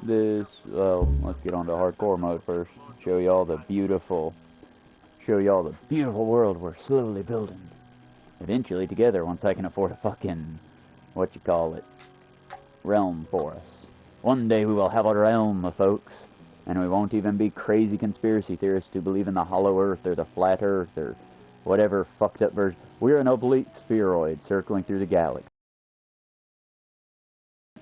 this, well, let's get on to hardcore mode first. Show y'all the beautiful world we're slowly building. Eventually together, once I can afford a fucking, realm for us. One day we will have a realm, folks, and we won't even be crazy conspiracy theorists who believe in the hollow earth or the flat earth or whatever fucked up version. We're an oblate spheroid circling through the galaxy.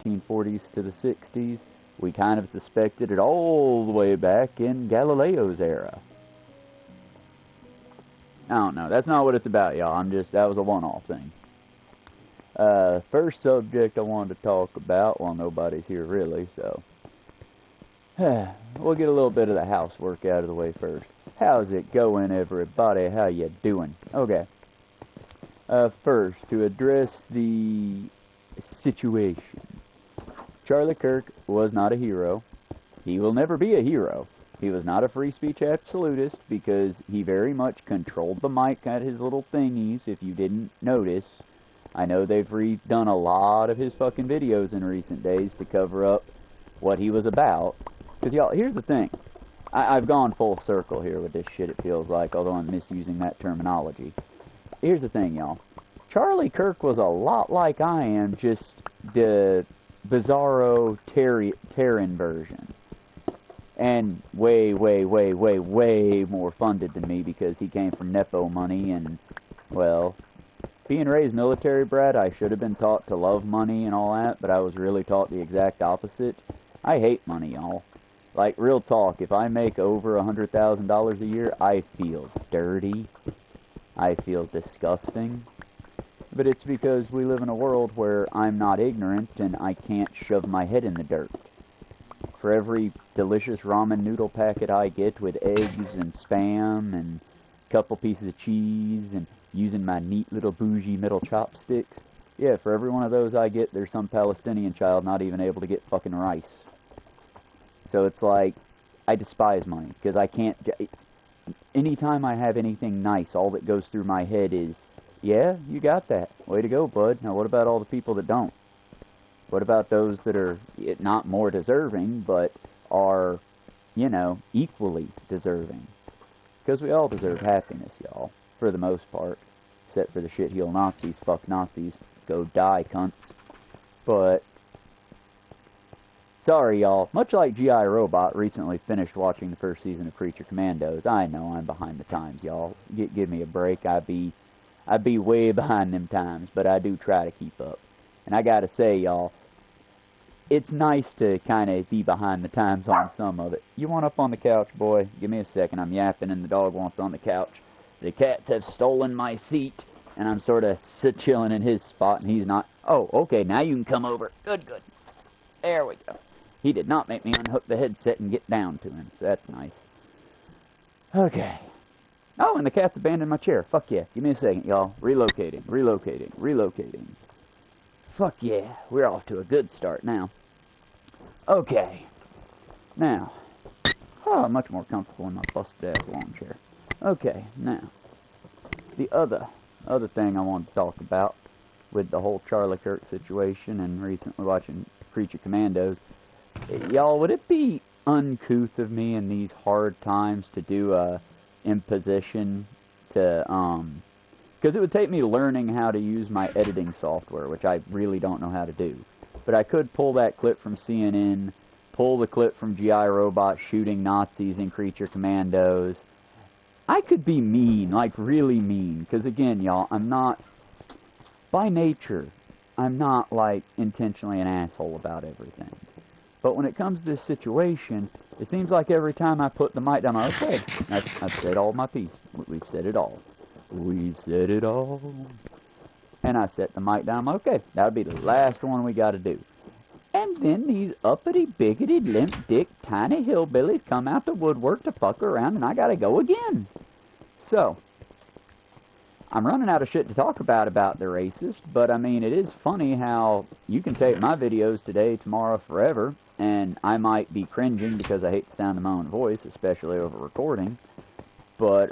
1940s to the 60s, we kind of suspected it all the way back in Galileo's era. I don't know, that's not what it's about, y'all. That was a one-off thing. First subject I wanted to talk about, well, nobody's here really, so we'll get a little bit of the housework out of the way first. How's it going, everybody? How you doing? Okay. First, to address the situation. Charlie Kirk was not a hero. He will never be a hero. He was not a free speech absolutist because he very much controlled the mic at his little thingies, if you didn't notice. I know they've redone a lot of his fucking videos in recent days to cover up what he was about. Because, y'all, here's the thing. I've gone full circle here with this shit, it feels like, although I'm misusing that terminology. Here's the thing, y'all. Charlie Kirk was a lot like I am, just the bizarro Terran version. And way more funded than me because he came from Nepo money and, well, being raised military brat, I should have been taught to love money and all that, but I was really taught the exact opposite. I hate money, y'all. Like, real talk, if I make over $100,000 a year, I feel dirty. I feel disgusting. But it's because we live in a world where I'm not ignorant and I can't shove my head in the dirt. For every delicious ramen noodle packet I get with eggs and Spam and a couple pieces of cheese and using my neat little bougie metal chopsticks, yeah, for every one of those I get, there's some Palestinian child not even able to get fucking rice. So it's like, I despise money, because I can't, anytime I have anything nice, all that goes through my head is, yeah, you got that, way to go, bud. Now what about all the people that don't? What about those that are not more deserving, but are, you know, equally deserving? Because we all deserve happiness, y'all, for the most part. Except for the shitheel Nazis. Fuck Nazis. Go die, cunts. But, sorry, y'all. Much like G.I. Robot recently finished watching the first season of Creature Commandos. I know I'm behind the times, y'all. Give me a break. I'd be way behind them times, but I do try to keep up. And I gotta say, y'all, it's nice to kind of be behind the times on some of it. You want up on the couch, boy? Give me a second. I'm yapping and the dog wants on the couch. The cats have stolen my seat, and I'm sort of chilling in his spot, and he's not. Oh, okay, now you can come over. Good. There we go. He did not make me unhook the headset and get down to him, so that's nice. Okay. Oh, and the cat's abandoned my chair. Fuck yeah. Give me a second, y'all. Relocating. Fuck yeah. We're off to a good start now. Okay. Now. Oh, much more comfortable in my busted-ass lawn chair. Okay, now. The other thing I want to talk about with the whole Charlie Kirk situation and recently watching Creature Commandos. Y'all, would it be uncouth of me in these hard times to do a imposition to, because it would take me learning how to use my editing software, which I really don't know how to do. But I could pull that clip from CNN, pull the clip from G.I. Robot shooting Nazis in Creature Commandos. I could be mean, like really mean, because again, y'all, I'm not, by nature, I'm not like intentionally an asshole about everything. But when it comes to this situation, it seems like every time I put the mic down, okay, I've said all my piece. We've said it all. We've said it all. And I set the mic down, okay, that'll be the last one we gotta do. And then these uppity, bigoted, limp dick, tiny hillbillies come out the woodwork to fuck around, and I gotta go again. So, I'm running out of shit to talk about the racist, but I mean, it is funny how you can take my videos today, tomorrow, forever, and I might be cringing because I hate the sound of my own voice, especially over recording. But,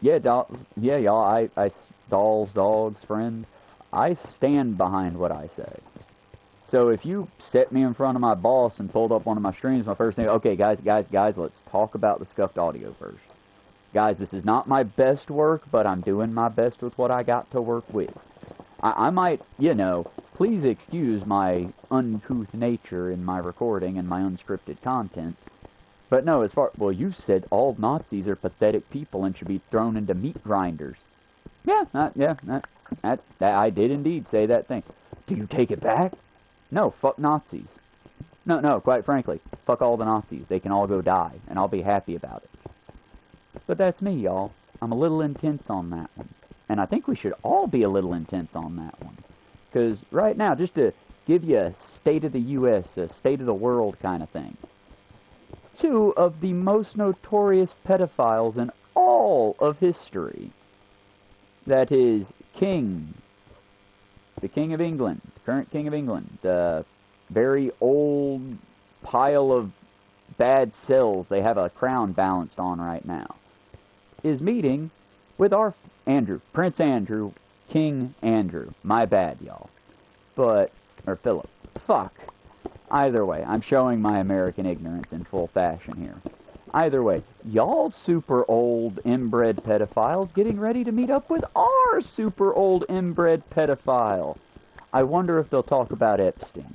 yeah, y'all, dolls, dogs, friends, I stand behind what I say. So if you set me in front of my boss and pulled up one of my streams, my first thing, okay, guys, let's talk about the scuffed audio first. Guys, this is not my best work, but I'm doing my best with what I got to work with. I might, you know, please excuse my uncouth nature in my recording and my unscripted content. But no, as far, well, you said all Nazis are pathetic people and should be thrown into meat grinders. Yeah, I did indeed say that thing. Do you take it back? No, fuck Nazis. No, quite frankly, fuck all the Nazis. They can all go die, and I'll be happy about it. But that's me, y'all. I'm a little intense on that one. And I think we should all be a little intense on that one. Because right now, just to give you a state of the U.S., a state of the world kind of thing. 2 of the most notorious pedophiles in all of history. That is the King of England, the current King of England, the very old pile of bad cells they have a crown balanced on right now, is meeting with our Prince Andrew, King Andrew. My bad, y'all. Or Philip. Fuck. Either way, I'm showing my American ignorance in full fashion here. Either way, y'all super old inbred pedophiles getting ready to meet up with our super old inbred pedophile. I wonder if they'll talk about Epstein.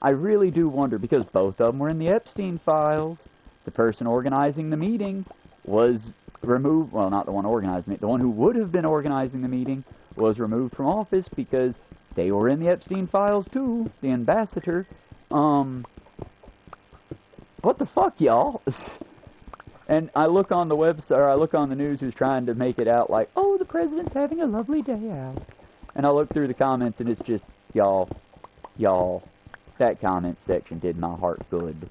I really do wonder, because both of them were in the Epstein files. The person organizing the meeting was removed, well, not the one organizing it, the one who would have been organizing the meeting was removed from office because they were in the Epstein files too, the ambassador. What the fuck, y'all? And I look on the website, or I look on the news who's trying to make it out like, oh, the president's having a lovely day out. And I look through the comments and it's just, y'all, that comment section did my heart good.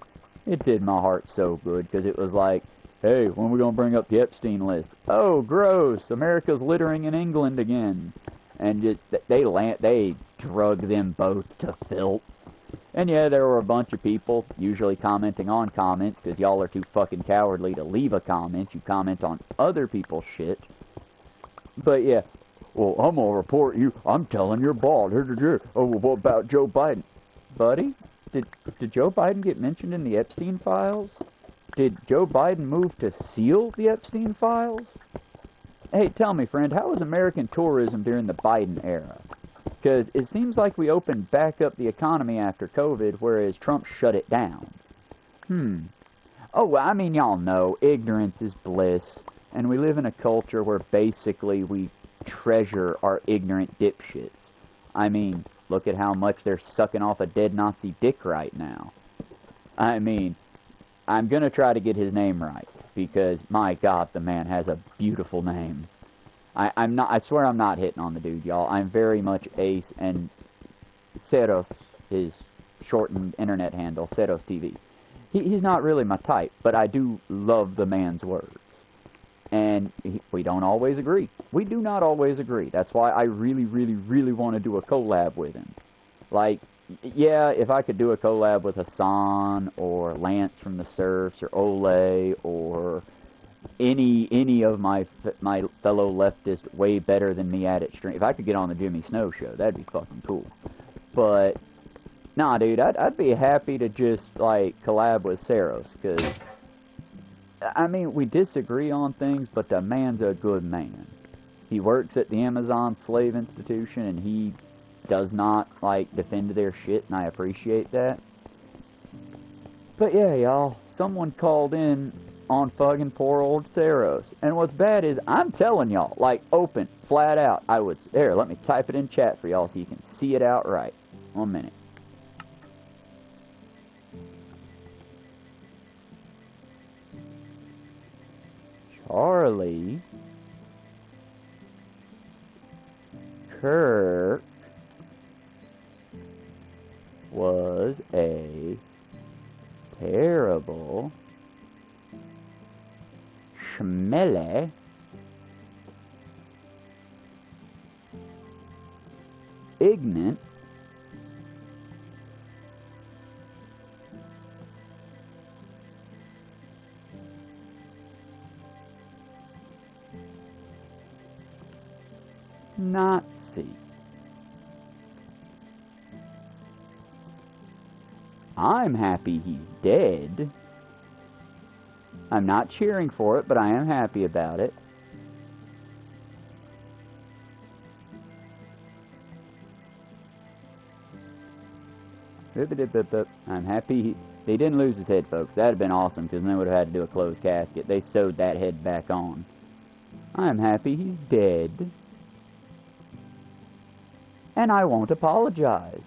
It did my heart so good, because it was like, hey, when are we going to bring up the Epstein list? Oh, gross, America's littering in England again. And just, they drug them both to filth. And yeah, there were a bunch of people, usually commenting on comments, because y'all are too fucking cowardly to leave a comment. You comment on other people's shit. But yeah, well, I'm going to report you. I'm telling your boss. Oh, well, what about Joe Biden? Buddy, did Joe Biden get mentioned in the Epstein files? Did Joe Biden move to seal the Epstein files? Hey, tell me, friend, how was American tourism during the Biden era? Because it seems like we opened back up the economy after COVID, whereas Trump shut it down. Oh, well, I mean, y'all know, ignorance is bliss, and we live in a culture where basically we treasure our ignorant dipshits. I mean, look at how much they're sucking off a dead Nazi dick right now. I mean, I'm going to try to get his name right, because, my God, the man has a beautiful name. I swear I'm not hitting on the dude, y'all. I'm very much Ace, and Ceros, his shortened internet handle, Ceros TV. He's not really my type, but I do love the man's words. And we don't always agree. We do not always agree. That's why I really, really, really want to do a collab with him. Like, yeah, if I could do a collab with Hassan, or Lance from the Surfs, or Ole, or any of my fellow leftists way better than me at it stream. If I could get on the Jimmy Snow show, that'd be fucking cool. But nah, dude, I'd be happy to just like collab with Saros, because I mean, we disagree on things, but the man's a good man. He works at the Amazon Slave Institution, and he does not like defend their shit, and I appreciate that. But yeah, y'all, someone called in on fucking poor old Saros. And what's bad is, I'm telling y'all, like, open, flat out, there, let me type it in chat for y'all so you can see it outright. 1 minute. Charlie Kirk was a terrible schmelle ignorant Nazi. I'm happy he's dead. I'm not cheering for it, but I am happy about it. I'm happy they didn't lose his head, folks. That'd have been awesome, because then they would have had to do a closed casket. They sewed that head back on. I'm happy he's dead. And I won't apologize.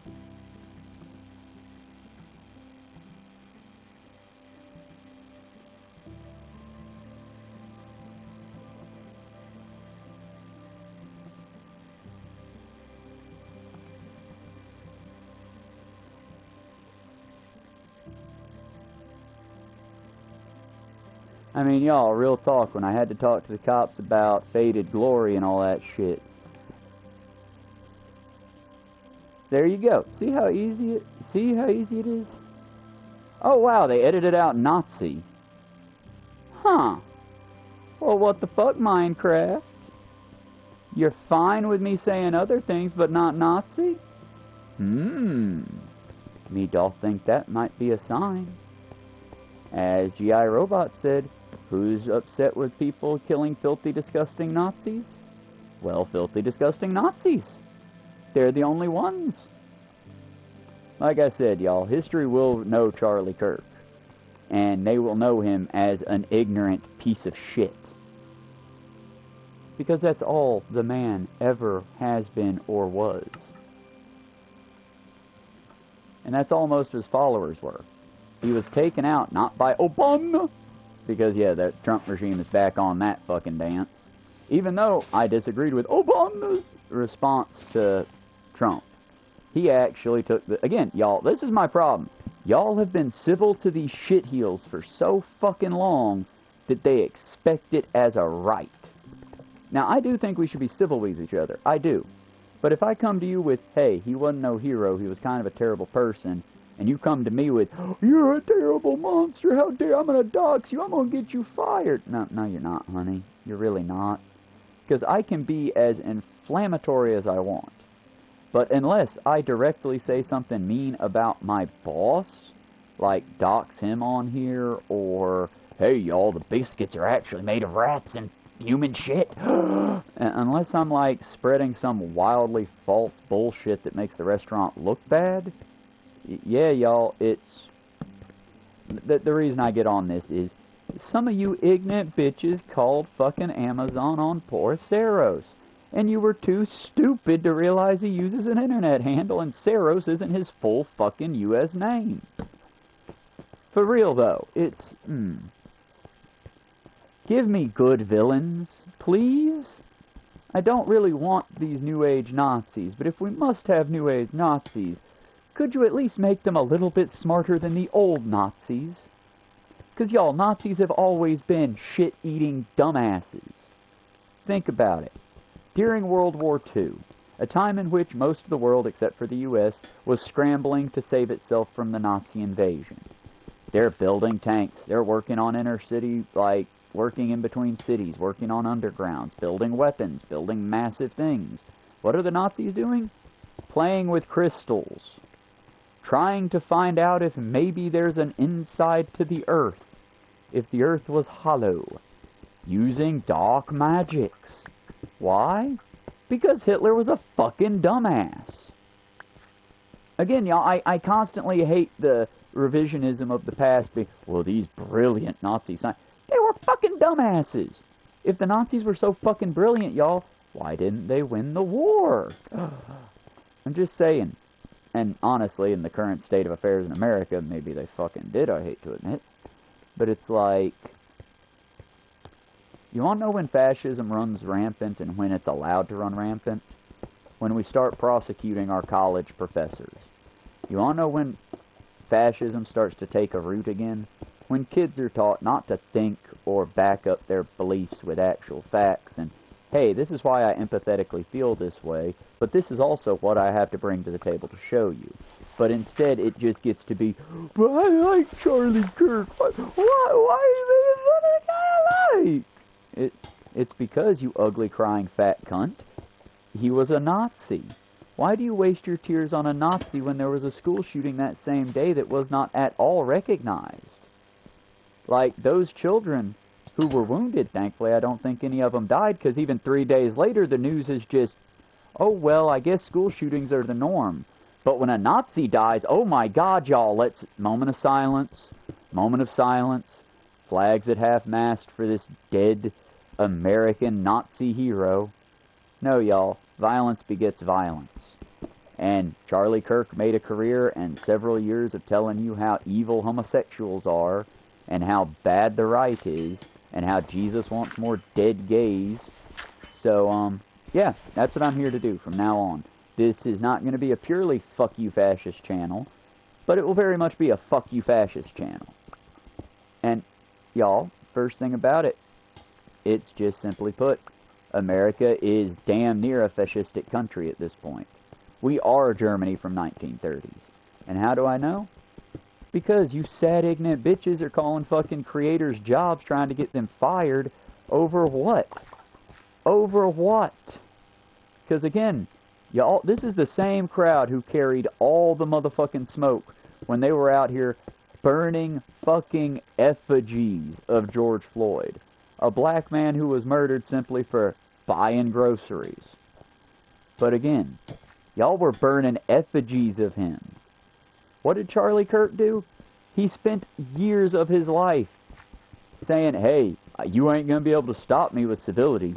I mean, y'all, real talk, when I had to talk to the cops about faded glory and all that shit. There you go. See how easy it is? Oh, wow, they edited out Nazi. Huh. Well, what the fuck, Minecraft? You're fine with me saying other things, but not Nazi? Me doth think that might be a sign. As G.I. Robot said, who's upset with people killing filthy, disgusting Nazis? Well, filthy, disgusting Nazis. They're the only ones. Like I said, y'all, history will know Charlie Kirk. And they will know him as an ignorant piece of shit. Because that's all the man ever has been or was. And that's all most of his followers were. He was taken out, not by Obama, because, yeah, the Trump regime is back on that fucking dance. Even though I disagreed with Obama's response to Trump. He actually took the... Again, y'all, this is my problem. Y'all have been civil to these shitheels for so fucking long that they expect it as a right. Now, I do think we should be civil with each other. I do. But if I come to you with, hey, he wasn't no hero, he was kind of a terrible person, and you come to me with, oh, you're a terrible monster, how dare, I'm going to dox you, I'm going to get you fired. No, you're not, honey. You're really not. Because I can be as inflammatory as I want. But unless I directly say something mean about my boss, like dox him on here, or, hey, y'all, the biscuits are actually made of rats and human shit. Unless I'm, like, spreading some wildly false bullshit that makes the restaurant look bad, yeah, y'all, it's... The reason I get on this is some of you ignorant bitches called fucking Amazon on poor Saros. And you were too stupid to realize he uses an internet handle and Saros isn't his full fucking US name. For real, though, it's... Give me good villains, please. I don't really want these New Age Nazis, but if we must have New Age Nazis, could you at least make them a little bit smarter than the old Nazis? Because, y'all, Nazis have always been shit-eating dumbasses. Think about it. During World War II, a time in which most of the world, except for the U.S., was scrambling to save itself from the Nazi invasion. They're building tanks. They're working on inner city, like, working in between cities, working on undergrounds, building weapons, building massive things. What are the Nazis doing? Playing with crystals. Trying to find out if maybe there's an inside to the Earth. If the Earth was hollow. Using dark magics. Why? Because Hitler was a fucking dumbass. Again, y'all, I constantly hate the revisionism of the past. Well, these brilliant Nazi scientists. They were fucking dumbasses. If the Nazis were so fucking brilliant, y'all, why didn't they win the war? I'm just saying. And honestly, in the current state of affairs in America, maybe they fucking did, I hate to admit. But it's like... You want to know when fascism runs rampant and when it's allowed to run rampant? When we start prosecuting our college professors. You want to know when fascism starts to take a root again? When kids are taught not to think or back up their beliefs with actual facts and, hey, this is why I empathetically feel this way, but this is also what I have to bring to the table to show you. But instead, it just gets to be, but I like Charlie Kirk. Why is this other guy I like? It's because, you ugly crying fat cunt, he was a Nazi. Why do you waste your tears on a Nazi when there was a school shooting that same day that was not at all recognized? Like, those children who were wounded, thankfully, I don't think any of them died, because even 3 days later, the news is just, oh, well, I guess school shootings are the norm. But when a Nazi dies, oh my God, y'all, let's, moment of silence, flags at half-mast for this dead American Nazi hero. No, y'all, violence begets violence. And Charlie Kirk made a career and several years of telling you how evil homosexuals are, and how bad the right is, and how Jesus wants more dead gays. So, yeah, that's what I'm here to do from now on. This is not going to be a purely fuck you fascist channel, but it will very much be a fuck you fascist channel. And, y'all, first thing about it, it's just simply put, America is damn near a fascistic country at this point. We are Germany from 1930s. And how do I know? Because you sad ignorant bitches are calling fucking creators jobs trying to get them fired over what? Over what? Because again, y'all, this is the same crowd who carried all the motherfucking smoke when they were out here burning fucking effigies of George Floyd. A black man who was murdered simply for buying groceries. But again, y'all were burning effigies of him. What did Charlie Kirk do? He spent years of his life saying, hey, you ain't going to be able to stop me with civility.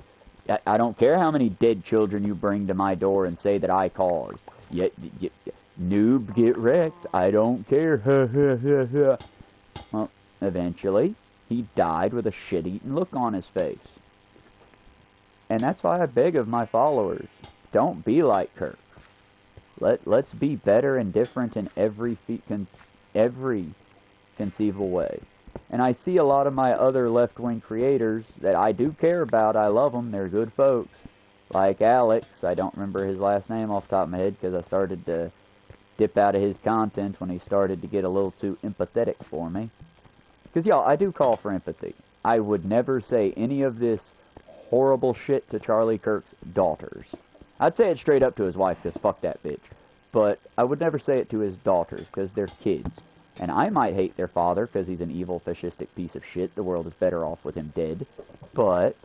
I don't care how many dead children you bring to my door and say that I caused. Noob, get wrecked. I don't care. Well, eventually, he died with a shit-eating look on his face. And that's why I beg of my followers, don't be like Kirk. Let's be better and different in every conceivable way. And I see a lot of my other left-wing creators that I do care about. I love them. They're good folks. Like Alex. I don't remember his last name off the top of my head because I started to dip out of his content when he started to get a little too empathetic for me. Because, y'all, I do call for empathy. I would never say any of this horrible shit to Charlie Kirk's daughters. I'd say it straight up to his wife, because fuck that bitch. But I would never say it to his daughters, because they're kids. And I might hate their father, because he's an evil, fascistic piece of shit. The world is better off with him dead. But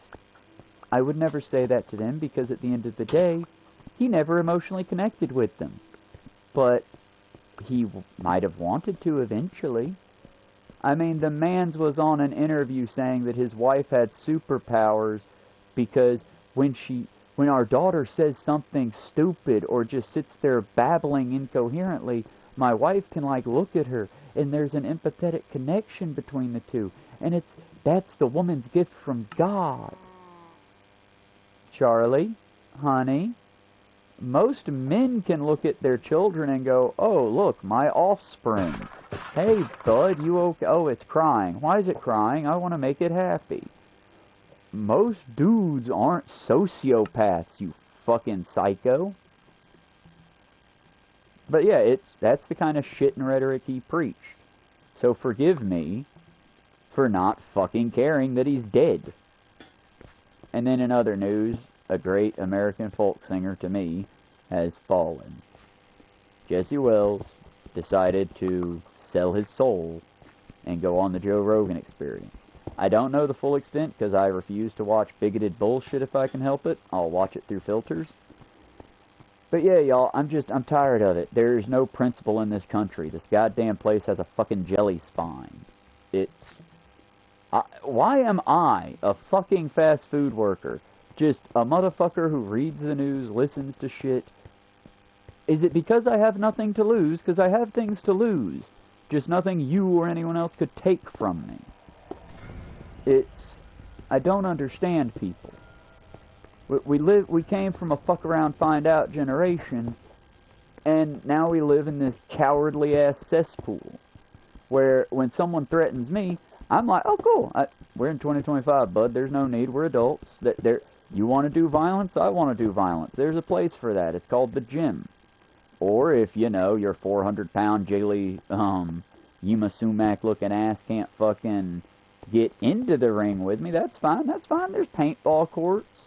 I would never say that to them, because at the end of the day, he never emotionally connected with them. But he might have wanted to eventually. I mean, the man's was on an interview saying that his wife had superpowers because when our daughter says something stupid or just sits there babbling incoherently, my wife can, like, look at her, and there's an empathetic connection between the two. And that's the woman's gift from God. Charlie, honey, most men can look at their children and go, oh, look, my offspring. Hey, bud, you okay? Oh, it's crying. Why is it crying? I want to make it happy. Most dudes aren't sociopaths, you fucking psycho. But yeah, that's the kind of shit and rhetoric he preached. So forgive me for not fucking caring that he's dead. And then in other news, a great American folk singer to me has fallen. Jesse Wells decided to sell his soul and go on the Joe Rogan Experience. I don't know the full extent because I refuse to watch bigoted bullshit if I can help it. I'll watch it through filters. But yeah, y'all, I'm tired of it. There's no principle in this country. This goddamn place has a fucking jelly spine. Why am I, a fucking fast food worker, just a motherfucker who reads the news, listens to shit? Is it because I have nothing to lose? Because I have things to lose. Just nothing you or anyone else could take from me. I don't understand people. We came from a fuck around find out generation, and now we live in this cowardly ass cesspool where when someone threatens me, I'm like, oh cool, we're in 2025, bud, there's no need, we're adults. You want to do violence? I want to do violence. There's a place for that. It's called the gym. Or if, you know, your 400-pound jiggly, Yuma Sumac looking ass can't fucking get into the ring with me, that's fine, that's fine. There's paintball courts.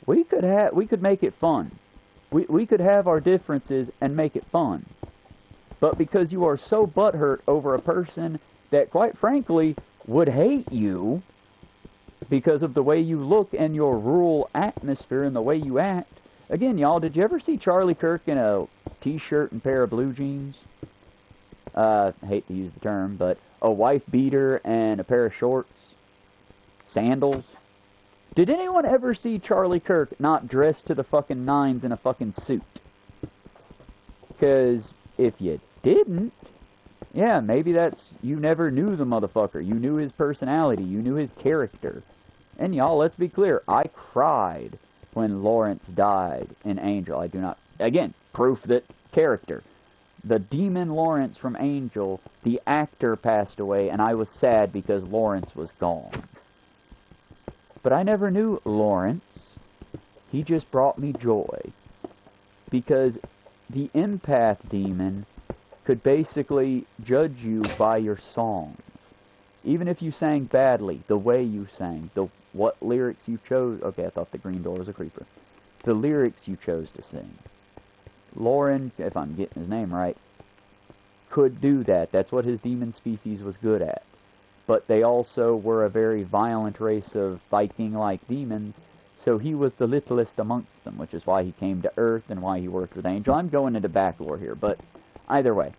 We could make it fun. We could have our differences and make it fun. But because you are so butthurt over a person that, quite frankly, would hate you because of the way you look and your rural atmosphere and the way you act. Again, y'all, did you ever see Charlie Kirk in a t-shirt and pair of blue jeans? Hate to use the term, but a wife beater and a pair of shorts? Sandals? Did anyone ever see Charlie Kirk not dressed to the fucking nines in a fucking suit? Because if you didn't, yeah, maybe that's, you never knew the motherfucker. You knew his personality. You knew his character. And y'all, let's be clear. I cried when Lawrence died in Angel. I do not, again, proof that character. The demon Lawrence from Angel, the actor passed away, and I was sad because Lawrence was gone. But I never knew Lawrence. He just brought me joy. Because the empath demon could basically judge you by your songs. Even if you sang badly, the way you sang, what lyrics you chose. Okay, I thought the green door was a creeper. The lyrics you chose to sing. Lauren, if I'm getting his name right, could do that. That's what his demon species was good at. But they also were a very violent race of Viking-like demons, so he was the littlest amongst them, which is why he came to Earth and why he worked with Angel. I'm going into backlore here, but either way,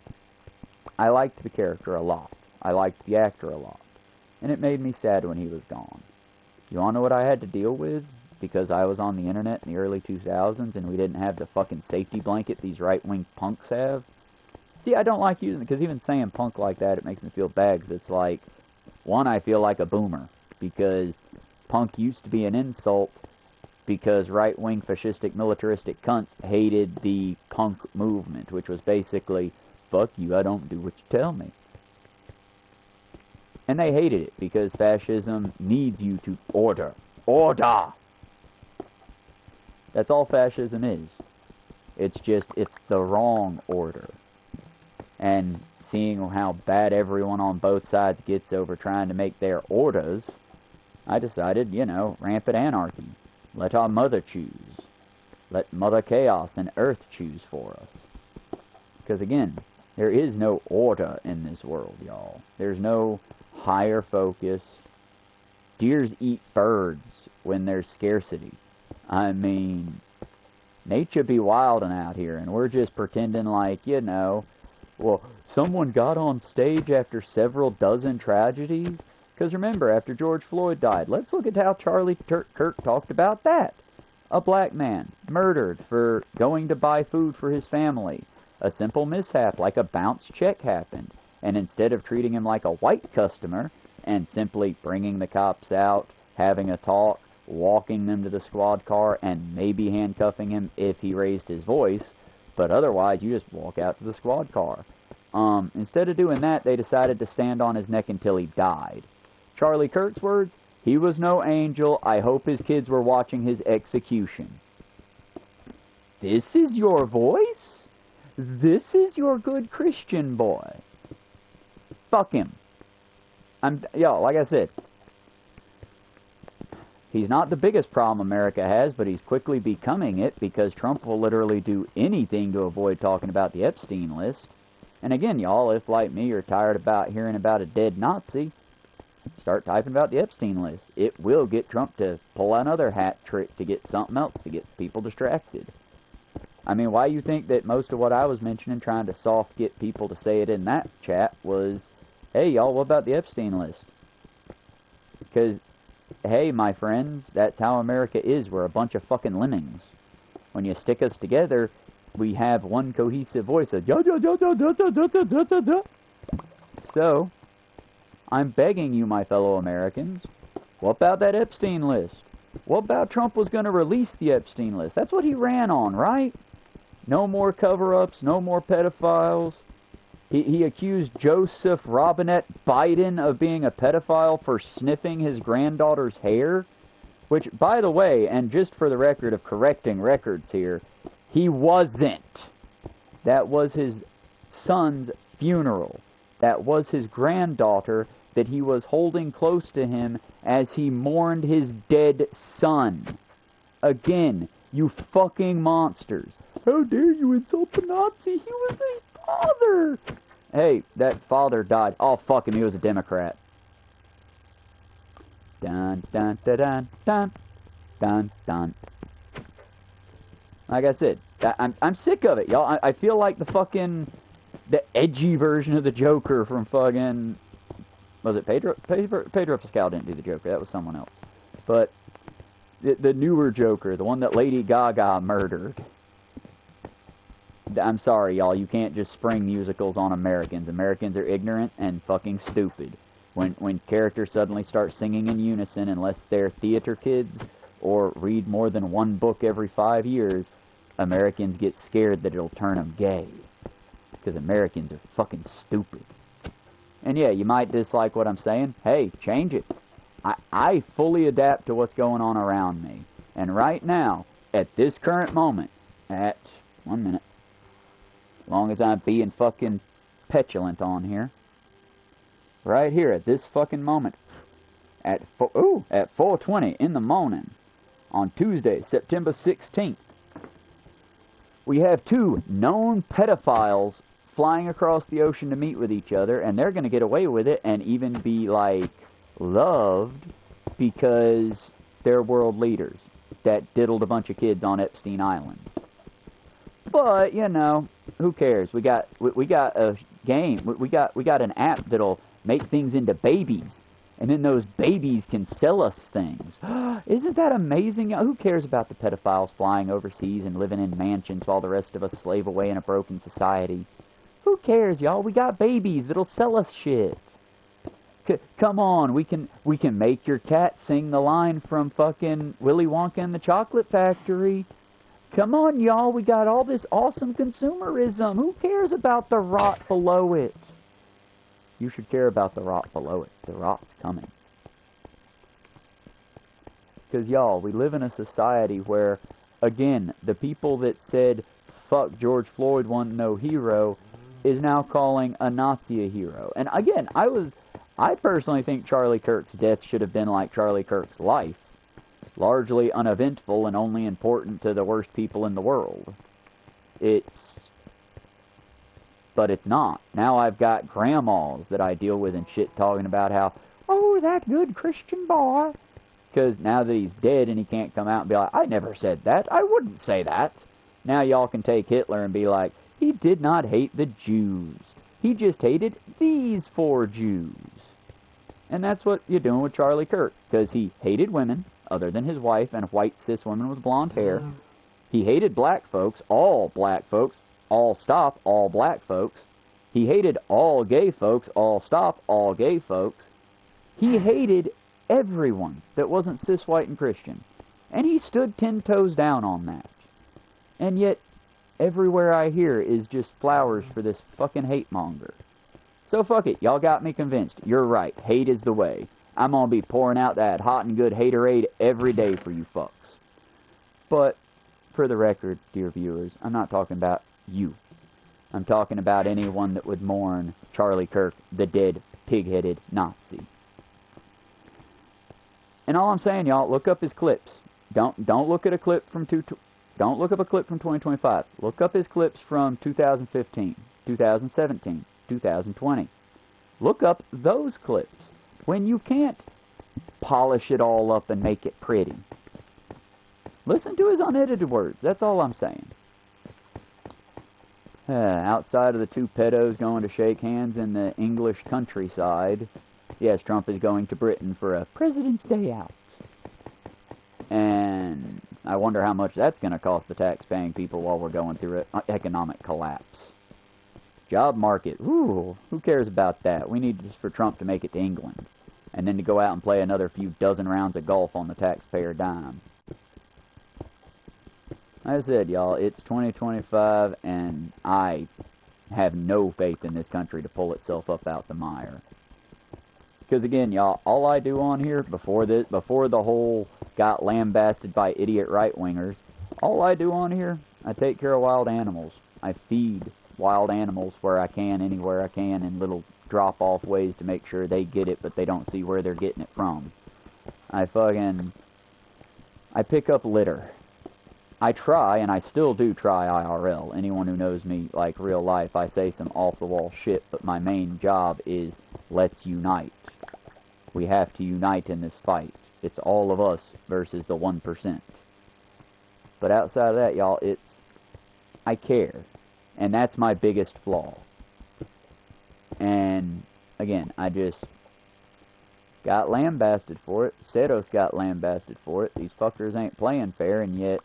I liked the character a lot. I liked the actor a lot. And it made me sad when he was gone. You wanna know what I had to deal with? Because I was on the internet in the early 2000s and we didn't have the fucking safety blanket these right-wing punks have. See, I don't like using it, because even saying punk like that, it makes me feel bad, because it's like, one, I feel like a boomer, because punk used to be an insult, because right-wing fascistic militaristic cunts hated the punk movement, which was basically, fuck you, I don't do what you tell me. And they hated it, because fascism needs you to order. Order! That's all fascism is. It's just, it's the wrong order. And seeing how bad everyone on both sides gets over trying to make their orders, I decided, you know, rampant anarchy. Let our mother choose. Let Mother Chaos and Earth choose for us. Because again, there is no order in this world, y'all. There's no higher focus. Deers eat birds when there's scarcity. I mean, nature be wildin' out here, and we're just pretending like, you know, well, someone got on stage after several dozen tragedies. Because remember, after George Floyd died, let's look at how Charlie Kirk talked about that. A black man murdered for going to buy food for his family. A simple mishap like a bounce check happened. And instead of treating him like a white customer and simply bringing the cops out, having a talk, walking them to the squad car, and maybe handcuffing him if he raised his voice, but otherwise you just walk out to the squad car. Instead of doing that, they decided to stand on his neck until he died. Charlie Kirk's words, he was no angel. I hope his kids were watching his execution. This is your voice? This is your good Christian boy. Fuck him. Yo, like I said, he's not the biggest problem America has, but he's quickly becoming it, because Trump will literally do anything to avoid talking about the Epstein list. And again, y'all, if like me you're tired about hearing about a dead Nazi, start typing about the Epstein list. It will get Trump to pull another hat trick to get something else to get people distracted. I mean, why you think that most of what I was mentioning, trying to soft get people to say it in that chat, was, hey, y'all, what about the Epstein list? Because, hey, my friends, that's how America is. We're a bunch of fucking lemmings. When you stick us together, we have one cohesive voice of So, I'm begging you, my fellow Americans, what about that Epstein list? What about Trump was going to release the Epstein list? That's what he ran on, right? No more cover-ups, no more pedophiles. He accused Joseph Robinette Biden of being a pedophile for sniffing his granddaughter's hair. Which, by the way, and just for the record of correcting records here, he wasn't. That was his son's funeral. That was his granddaughter that he was holding close to him as he mourned his dead son. Again, You fucking monsters. How dare you insult the Nazi? He was a father. Hey, that father died. Oh, fuck him. He was a Democrat. Dun, dun, dun, dun, dun, dun, dun. Like I said, I'm sick of it, y'all. I feel like the edgy version of the Joker from fucking... Was it Pedro Pascal didn't do the Joker. That was someone else. But the newer Joker, the one that Lady Gaga murdered. I'm sorry, y'all. You can't just spring musicals on Americans. Americans are ignorant and fucking stupid. When characters suddenly start singing in unison, unless they're theater kids or read more than one book every 5 years, Americans get scared that it'll turn them gay. Because Americans are fucking stupid. And yeah, you might dislike what I'm saying. Hey, change it. I fully adapt to what's going on around me. And right now, at this current moment, at... 1 minute. As long as I'm being fucking petulant on here. Right here, at this fucking moment. At 4:20 in the morning. On Tuesday, September 16th. We have 2 known pedophiles flying across the ocean to meet with each other, and they're going to get away with it and even be, like, loved because they're world leaders that diddled a bunch of kids on Epstein Island. But, you know, who cares? We got a game. We got an app that'll make things into babies, and then those babies can sell us things. Isn't that amazing? Who cares about the pedophiles flying overseas and living in mansions while the rest of us slave away in a broken society? Who cares, y'all? We got babies that'll sell us shit. Come on, we can make your cat sing the line from fucking Willy Wonka and the Chocolate Factory. Come on, y'all, we got all this awesome consumerism. Who cares about the rot below it? You should care about the rot below it. The rot's coming. Because, y'all, we live in a society where, again, the people that said, fuck, George Floyd wasn't no hero, is now calling a Nazi a hero. And, again, I personally think Charlie Kirk's death should have been like Charlie Kirk's life. Largely uneventful and only important to the worst people in the world. But it's not. Now I've got grandmas that I deal with and shit talking about how, oh, that good Christian boy. Because now that he's dead and he can't come out and be like, I never said that. I wouldn't say that. Now y'all can take Hitler and be like, he did not hate the Jews. He just hated these 4 Jews. And that's what you're doing with Charlie Kirk. Because he hated women, other than his wife and a white cis woman with blonde hair. He hated black folks, all black folks. All stop, all black folks. He hated all gay folks, all stop, all gay folks. He hated everyone that wasn't cis, white, and Christian. And he stood 10 toes down on that. And yet, everywhere I hear is just flowers for this fucking hate monger. So fuck it, y'all got me convinced. You're right, hate is the way. I'm gonna be pouring out that hot and good haterade every day for you fucks. But, for the record, dear viewers, I'm not talking about you. I'm talking about anyone that would mourn Charlie Kirk, the dead, pig-headed Nazi. And all I'm saying, y'all, look up his clips. Don't look at a clip from don't look up a clip from 2025. Look up his clips from 2015, 2017, 2020. Look up those clips. When you can't polish it all up and make it pretty. Listen to his unedited words. That's all I'm saying. Outside of the 2 pedos going to shake hands in the English countryside, yes, Trump is going to Britain for a President's Day out. And I wonder how much that's going to cost the tax-paying people while we're going through an economic collapse. Job market, ooh, who cares about that? We need just for Trump to make it to England. And then to go out and play another few dozen rounds of golf on the taxpayer dime. Like I said, y'all, it's 2025, and I have no faith in this country to pull itself up out the mire. Because again, y'all, all I do on here, before the whole got lambasted by idiot right-wingers, all I do on here, I take care of wild animals. I feed wild animals where I can, anywhere I can, in little drop-off ways to make sure they get it, but they don't see where they're getting it from. I pick up litter. I try, and I still do try IRL. Anyone who knows me, like real life, I say some off-the-wall shit, but my main job is, let's unite. We have to unite in this fight. It's all of us versus the 1%. But outside of that, y'all, I care. And that's my biggest flaw. And, again, I just got lambasted for it. Seros got lambasted for it. These fuckers ain't playing fair, and yet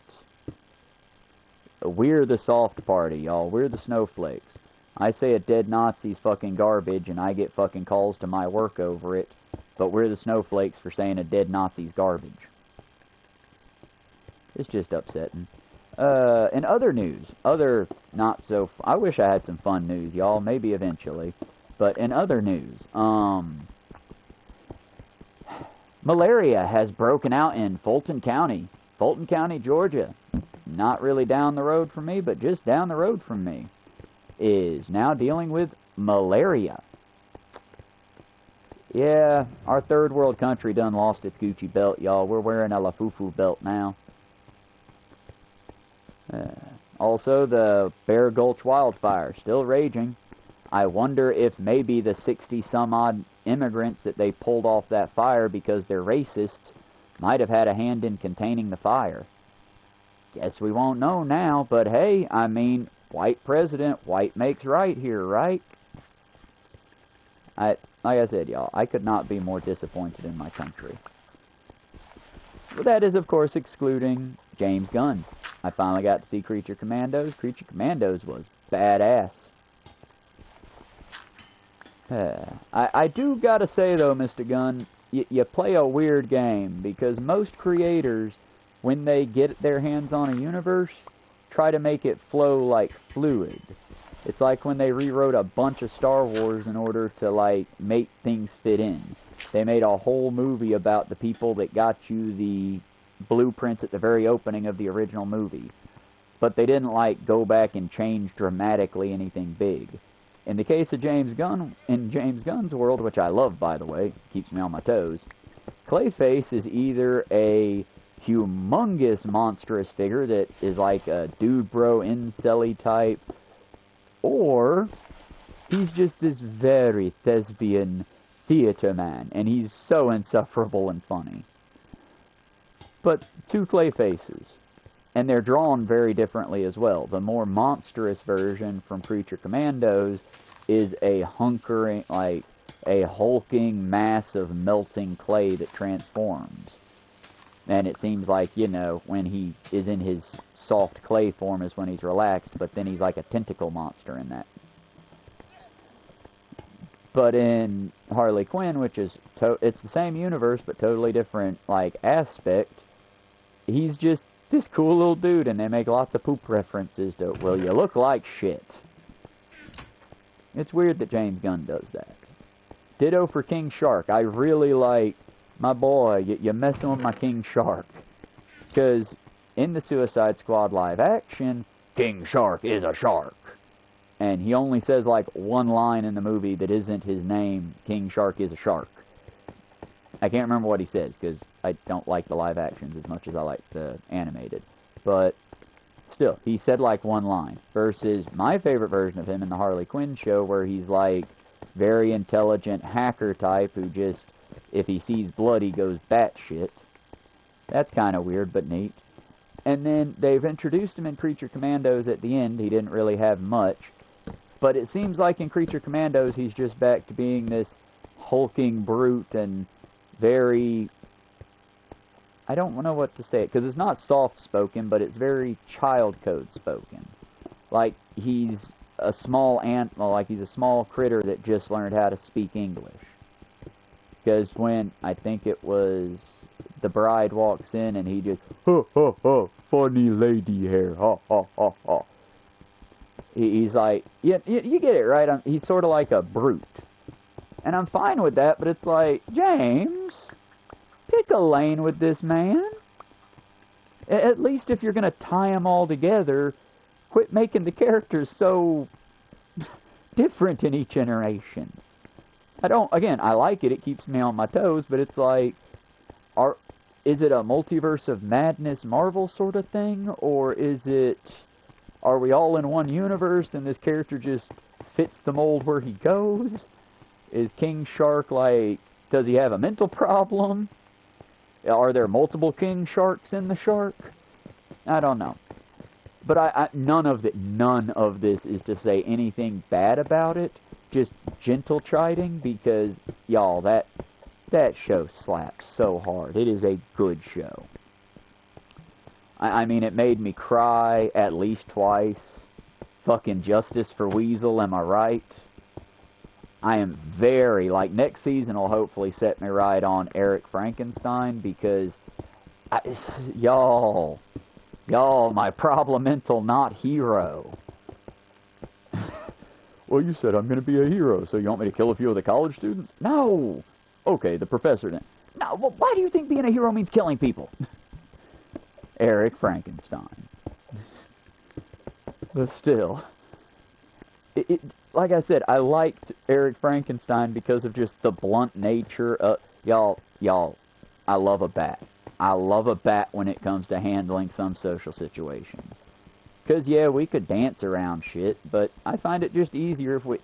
we're the soft party, y'all. We're the snowflakes. I say a dead Nazi's fucking garbage, and I get fucking calls to my work over it, but we're the snowflakes for saying a dead Nazi's garbage. It's just upsetting. In other news, I wish I had some fun news, y'all, maybe eventually, but in other news, malaria has broken out in Fulton County, Georgia. Not really down the road from me, but just down the road from me, is now dealing with malaria. Yeah, our third world country done lost its Gucci belt, y'all. We're wearing a Lafufu belt now. Also, the Bear Gulch wildfire still raging. I wonder if maybe the 60-some-odd immigrants that they pulled off that fire because they're racists might have had a hand in containing the fire. Guess we won't know now, but hey, I mean, white president, white makes right here, right? Like I said, y'all, I could not be more disappointed in my country. But that is, of course, excluding James Gunn. I finally got to see Creature Commandos. Creature Commandos was badass. I do gotta say, though, Mr. Gunn, you play a weird game, because most creators, when they get their hands on a universe, try to make it flow like fluid. It's like when they rewrote a bunch of Star Wars in order to, like, make things fit in. They made a whole movie about the people that got you the blueprints at the very opening of the original movie. But they didn't, like, go back and change dramatically anything big. In the case of James Gunn, in James Gunn's world, which I love, by the way, keeps me on my toes, Clayface is either a humongous monstrous figure that is like a dude bro incel-y type, or he's just this very thespian theater man, and he's so insufferable and funny. But two Clayfaces, and they're drawn very differently as well. The more monstrous version from Creature Commandos is a hunkering, like a hulking mass of melting clay that transforms. And it seems like, you know, when he is in his soft clay form is when he's relaxed, but then he's like a tentacle monster in that. But in Harley Quinn, which is, it's the same universe, but totally different, like, aspect, he's just this cool little dude, and they make lots of poop references to, well, you look like shit. It's weird that James Gunn does that. Ditto for King Shark. I really like, my boy, you're messing with my King Shark. Because in the Suicide Squad live action, King Shark is a shark. And he only says like one line in the movie that isn't his name, King Shark is a shark. I can't remember what he says, because I don't like the live actions as much as I like the animated. But still, he said like one line. Versus my favorite version of him in the Harley Quinn show, where he's like very intelligent hacker type who just, if he sees blood, he goes batshit. That's kind of weird, but neat. And then they've introduced him in Creature Commandos at the end. He didn't really have much. But it seems like in Creature Commandos, he's just back to being this hulking brute and very, I don't know what to say it, because it's not soft-spoken, but it's very child code spoken. Like he's a small like he's a small critter that just learned how to speak English. Because when, I think it was, the bride walks in and he just, ha ha ha, funny lady hair, ha ha ha ha. He's like, yeah, you get it, right? He's sort of like a brute. And I'm fine with that, but it's like, James, pick a lane with this man. At least if you're going to tie them all together, quit making the characters so different in each generation. I like it, it keeps me on my toes, but it's like, is it a multiverse of madness Marvel sort of thing, or is it, are we all in one universe and this character just fits the mold where he goes? Is King Shark like, does he have a mental problem? Are there multiple King Sharks in the shark? I don't know. But none of this is to say anything bad about it. Just gentle chiding, because y'all, that show slaps so hard. It is a good show. I mean, it made me cry at least twice. Fucking justice for Weasel, am I right? I am very, like, next season will hopefully set me right on Eric Frankenstein, because, y'all, my problemental not hero. Well, you said I'm going to be a hero, so you want me to kill a few of the college students? No! Okay, the professor then. No, well, why do you think being a hero means killing people? Eric Frankenstein. But still, like I said, I liked Eric Frankenstein because of just the blunt nature of... Y'all, I love a bat. I love a bat when it comes to handling some social situations. Because, yeah, we could dance around shit, but I find it just easier if we...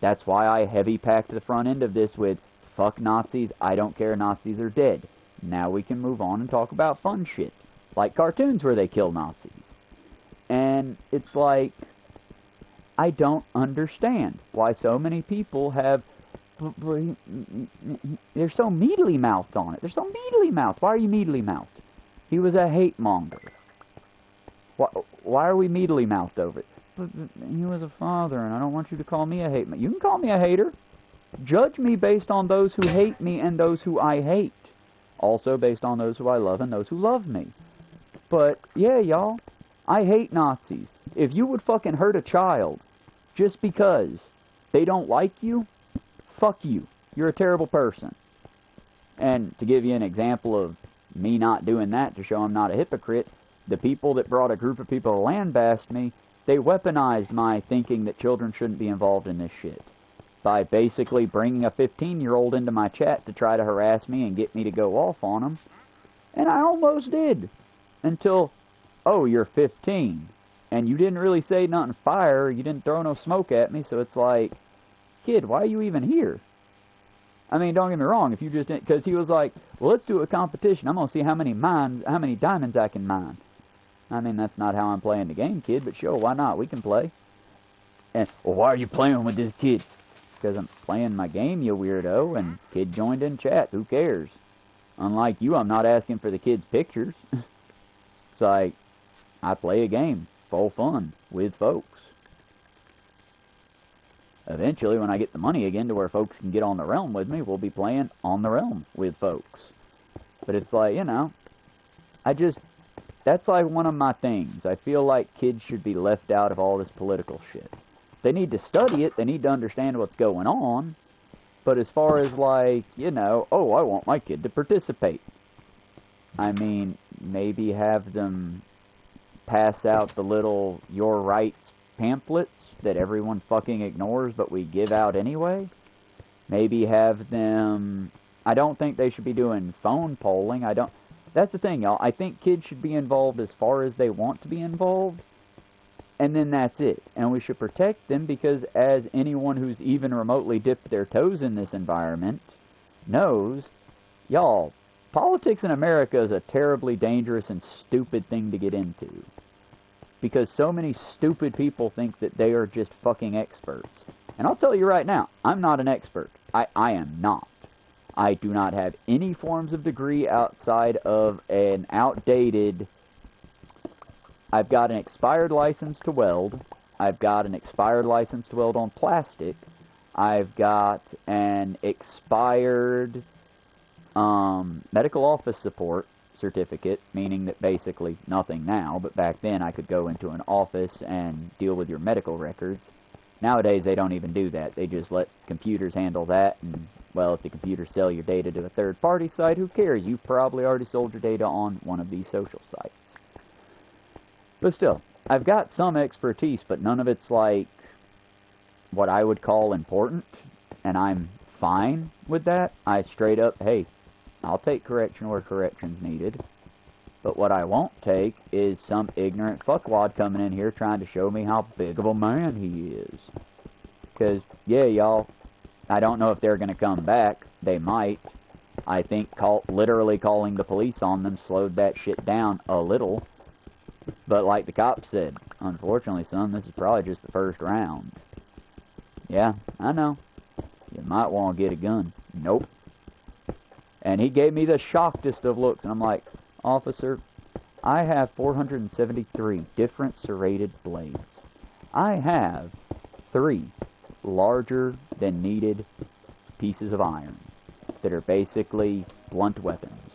that's why I heavy-packed the front end of this with, fuck Nazis, I don't care, Nazis are dead. Now we can move on and talk about fun shit. Like cartoons where they kill Nazis. And it's like, I don't understand why so many people have... They're so mealy-mouthed on it. They're so mealy-mouthed. Why are you mealy-mouthed? He was a hate-monger. Why are we mealy-mouthed over it? But he was a father, and I don't want you to call me a hate man. You can call me a hater. Judge me based on those who hate me and those who I hate. Also based on those who I love and those who love me. But, yeah, y'all, I hate Nazis. If you would fucking hurt a child just because they don't like you, fuck you. You're a terrible person. And to give you an example of me not doing that to show I'm not a hypocrite, the people that brought a group of people to lambast me, they weaponized my thinking that children shouldn't be involved in this shit by basically bringing a 15-year-old into my chat to try to harass me and get me to go off on them. And I almost did. Until, oh, you're 15. And you didn't really say nothing fire. You didn't throw no smoke at me. So it's like, kid, why are you even here? I mean, don't get me wrong. If you just didn't, because he was like, well, let's do a competition. I'm going to see how many diamonds I can mine. I mean, that's not how I'm playing the game, kid. But sure, why not? We can play. And, well, why are you playing with this kid? Because I'm playing my game, you weirdo. And kid joined in chat. Who cares? Unlike you, I'm not asking for the kid's pictures. It's like, I play a game, full fun, with folks. Eventually, when I get the money again to where folks can get on the realm with me, we'll be playing on the realm with folks. But it's like, you know, that's like one of my things. I feel like kids should be left out of all this political shit. They need to study it, they need to understand what's going on. But as far as like, you know, oh, I want my kid to participate. I mean, maybe have them pass out the little your rights pamphlets that everyone fucking ignores but we give out anyway. Maybe have them... I don't think they should be doing phone polling. That's the thing, y'all. I think kids should be involved as far as they want to be involved. And then that's it. And we should protect them because as anyone who's even remotely dipped their toes in this environment knows, y'all, politics in America is a terribly dangerous and stupid thing to get into. Because so many stupid people think that they are just fucking experts. And I'll tell you right now, I'm not an expert. I am not. I do not have any forms of degree outside of an outdated... I've got an expired license to weld. I've got an expired license to weld on plastic. I've got an expired medical office support certificate, meaning that basically nothing now, but back then I could go into an office and deal with your medical records. Nowadays they don't even do that. They just let computers handle that, and, well, if the computers sell your data to a third-party site, who cares? You've probably already sold your data on one of these social sites. But still, I've got some expertise, but none of it's like what I would call important, and I'm fine with that. I straight up, hey, I'll take correction where correction's needed. But what I won't take is some ignorant fuckwad coming in here trying to show me how big of a man he is. Because, yeah, y'all, I don't know if they're going to come back. They might. I think literally calling the police on them slowed that shit down a little. But like the cop said, unfortunately, son, this is probably just the first round. Yeah, I know. You might want to get a gun. Nope. And he gave me the shockedest of looks, and I'm like, officer, I have 473 different serrated blades. I have 3 larger than needed pieces of iron that are basically blunt weapons.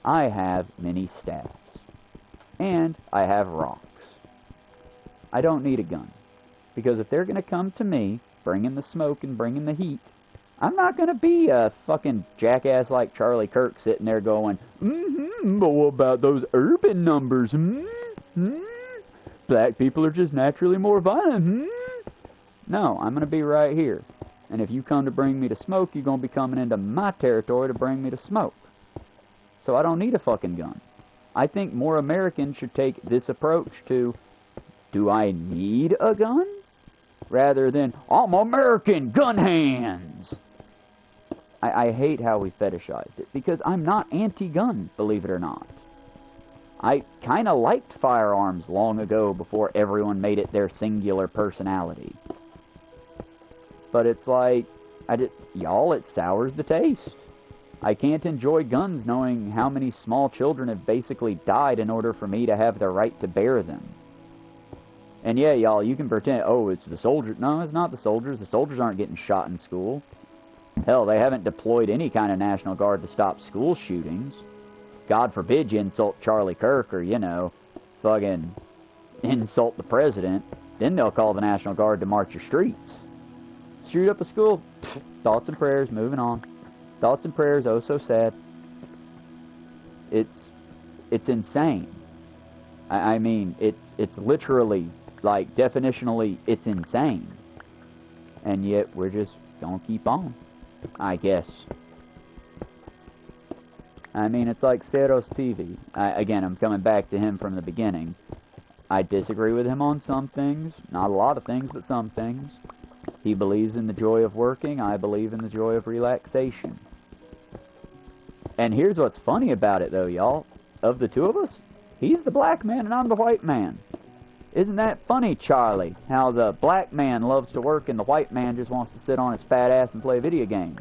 I have many staffs. And I have rocks. I don't need a gun. Because if they're going to come to me, bringing the smoke and bringing the heat, I'm not going to be a fucking jackass like Charlie Kirk sitting there going, but what about those urban numbers? Black people are just naturally more violent. No, I'm going to be right here. And if you come to bring me to smoke, you're going to be coming into my territory to bring me to smoke. So I don't need a fucking gun. I think more Americans should take this approach to, do I need a gun? Rather than, I'm American, gun hands! I hate how we fetishized it, because I'm not anti-gun, believe it or not. I kind of liked firearms long ago before everyone made it their singular personality. But it's like, y'all, it sours the taste. I can't enjoy guns knowing how many small children have basically died in order for me to have the right to bear them. And yeah, y'all, you can pretend, oh, it's the soldiers. No, it's not the soldiers. The soldiers aren't getting shot in school. Hell, they haven't deployed any kind of National Guard to stop school shootings. God forbid you insult Charlie Kirk or, you know, fucking insult the president. Then they'll call the National Guard to march your streets. Shoot up a school? Pfft, thoughts and prayers, moving on. Thoughts and prayers, oh so sad. It's insane. I mean, it's literally, like, definitionally, it's insane. And yet, we're just gonna keep on, I guess. I mean, it's like Ceros TV. Again, I'm coming back to him from the beginning. I disagree with him on some things. Not a lot of things, but some things. He believes in the joy of working. I believe in the joy of relaxation. And here's what's funny about it, though, y'all. Of the two of us, he's the black man and I'm the white man. Isn't that funny, Charlie? How the black man loves to work and the white man just wants to sit on his fat ass and play video games.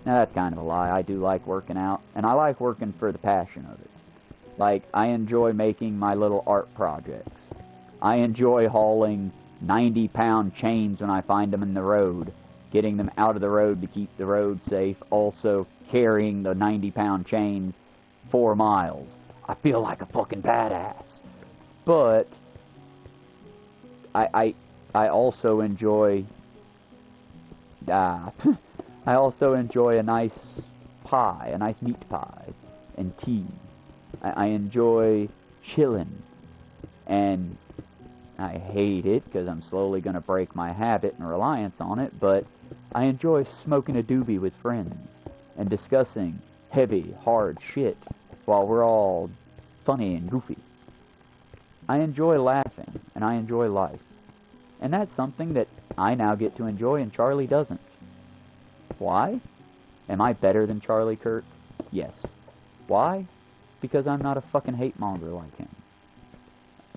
Now, that's kind of a lie. I do like working out, and I like working for the passion of it. Like, I enjoy making my little art projects. I enjoy hauling 90-pound chains when I find them in the road, getting them out of the road to keep the road safe, also carrying the 90-pound chains 4 miles. I feel like a fucking badass. But I also enjoy I also enjoy a nice pie, a nice meat pie, and tea. I enjoy chilling, and I hate it because I'm slowly going to break my habit and reliance on it, but I enjoy smoking a doobie with friends and discussing heavy, hard shit while we're all funny and goofy. I enjoy laughing, and I enjoy life. And that's something that I now get to enjoy and Charlie doesn't. Why? Am I better than Charlie Kirk? Yes. Why? Because I'm not a fucking hate monger like him.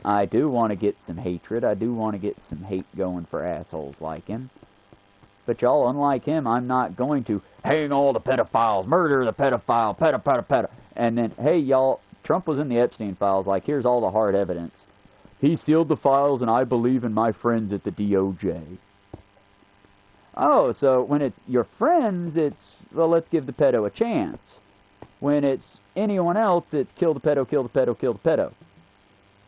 I do want to get some hatred. I do want to get some hate going for assholes like him. But y'all, unlike him, I'm not going to hang all the pedophiles, murder the pedophile, pedo. And then, hey, y'all, Trump was in the Epstein files. Like, here's all the hard evidence. He sealed the files, and I believe in my friends at the DOJ. Oh, so when it's your friends, it's, well, let's give the pedo a chance. When it's anyone else, it's kill the pedo, kill the pedo, kill the pedo.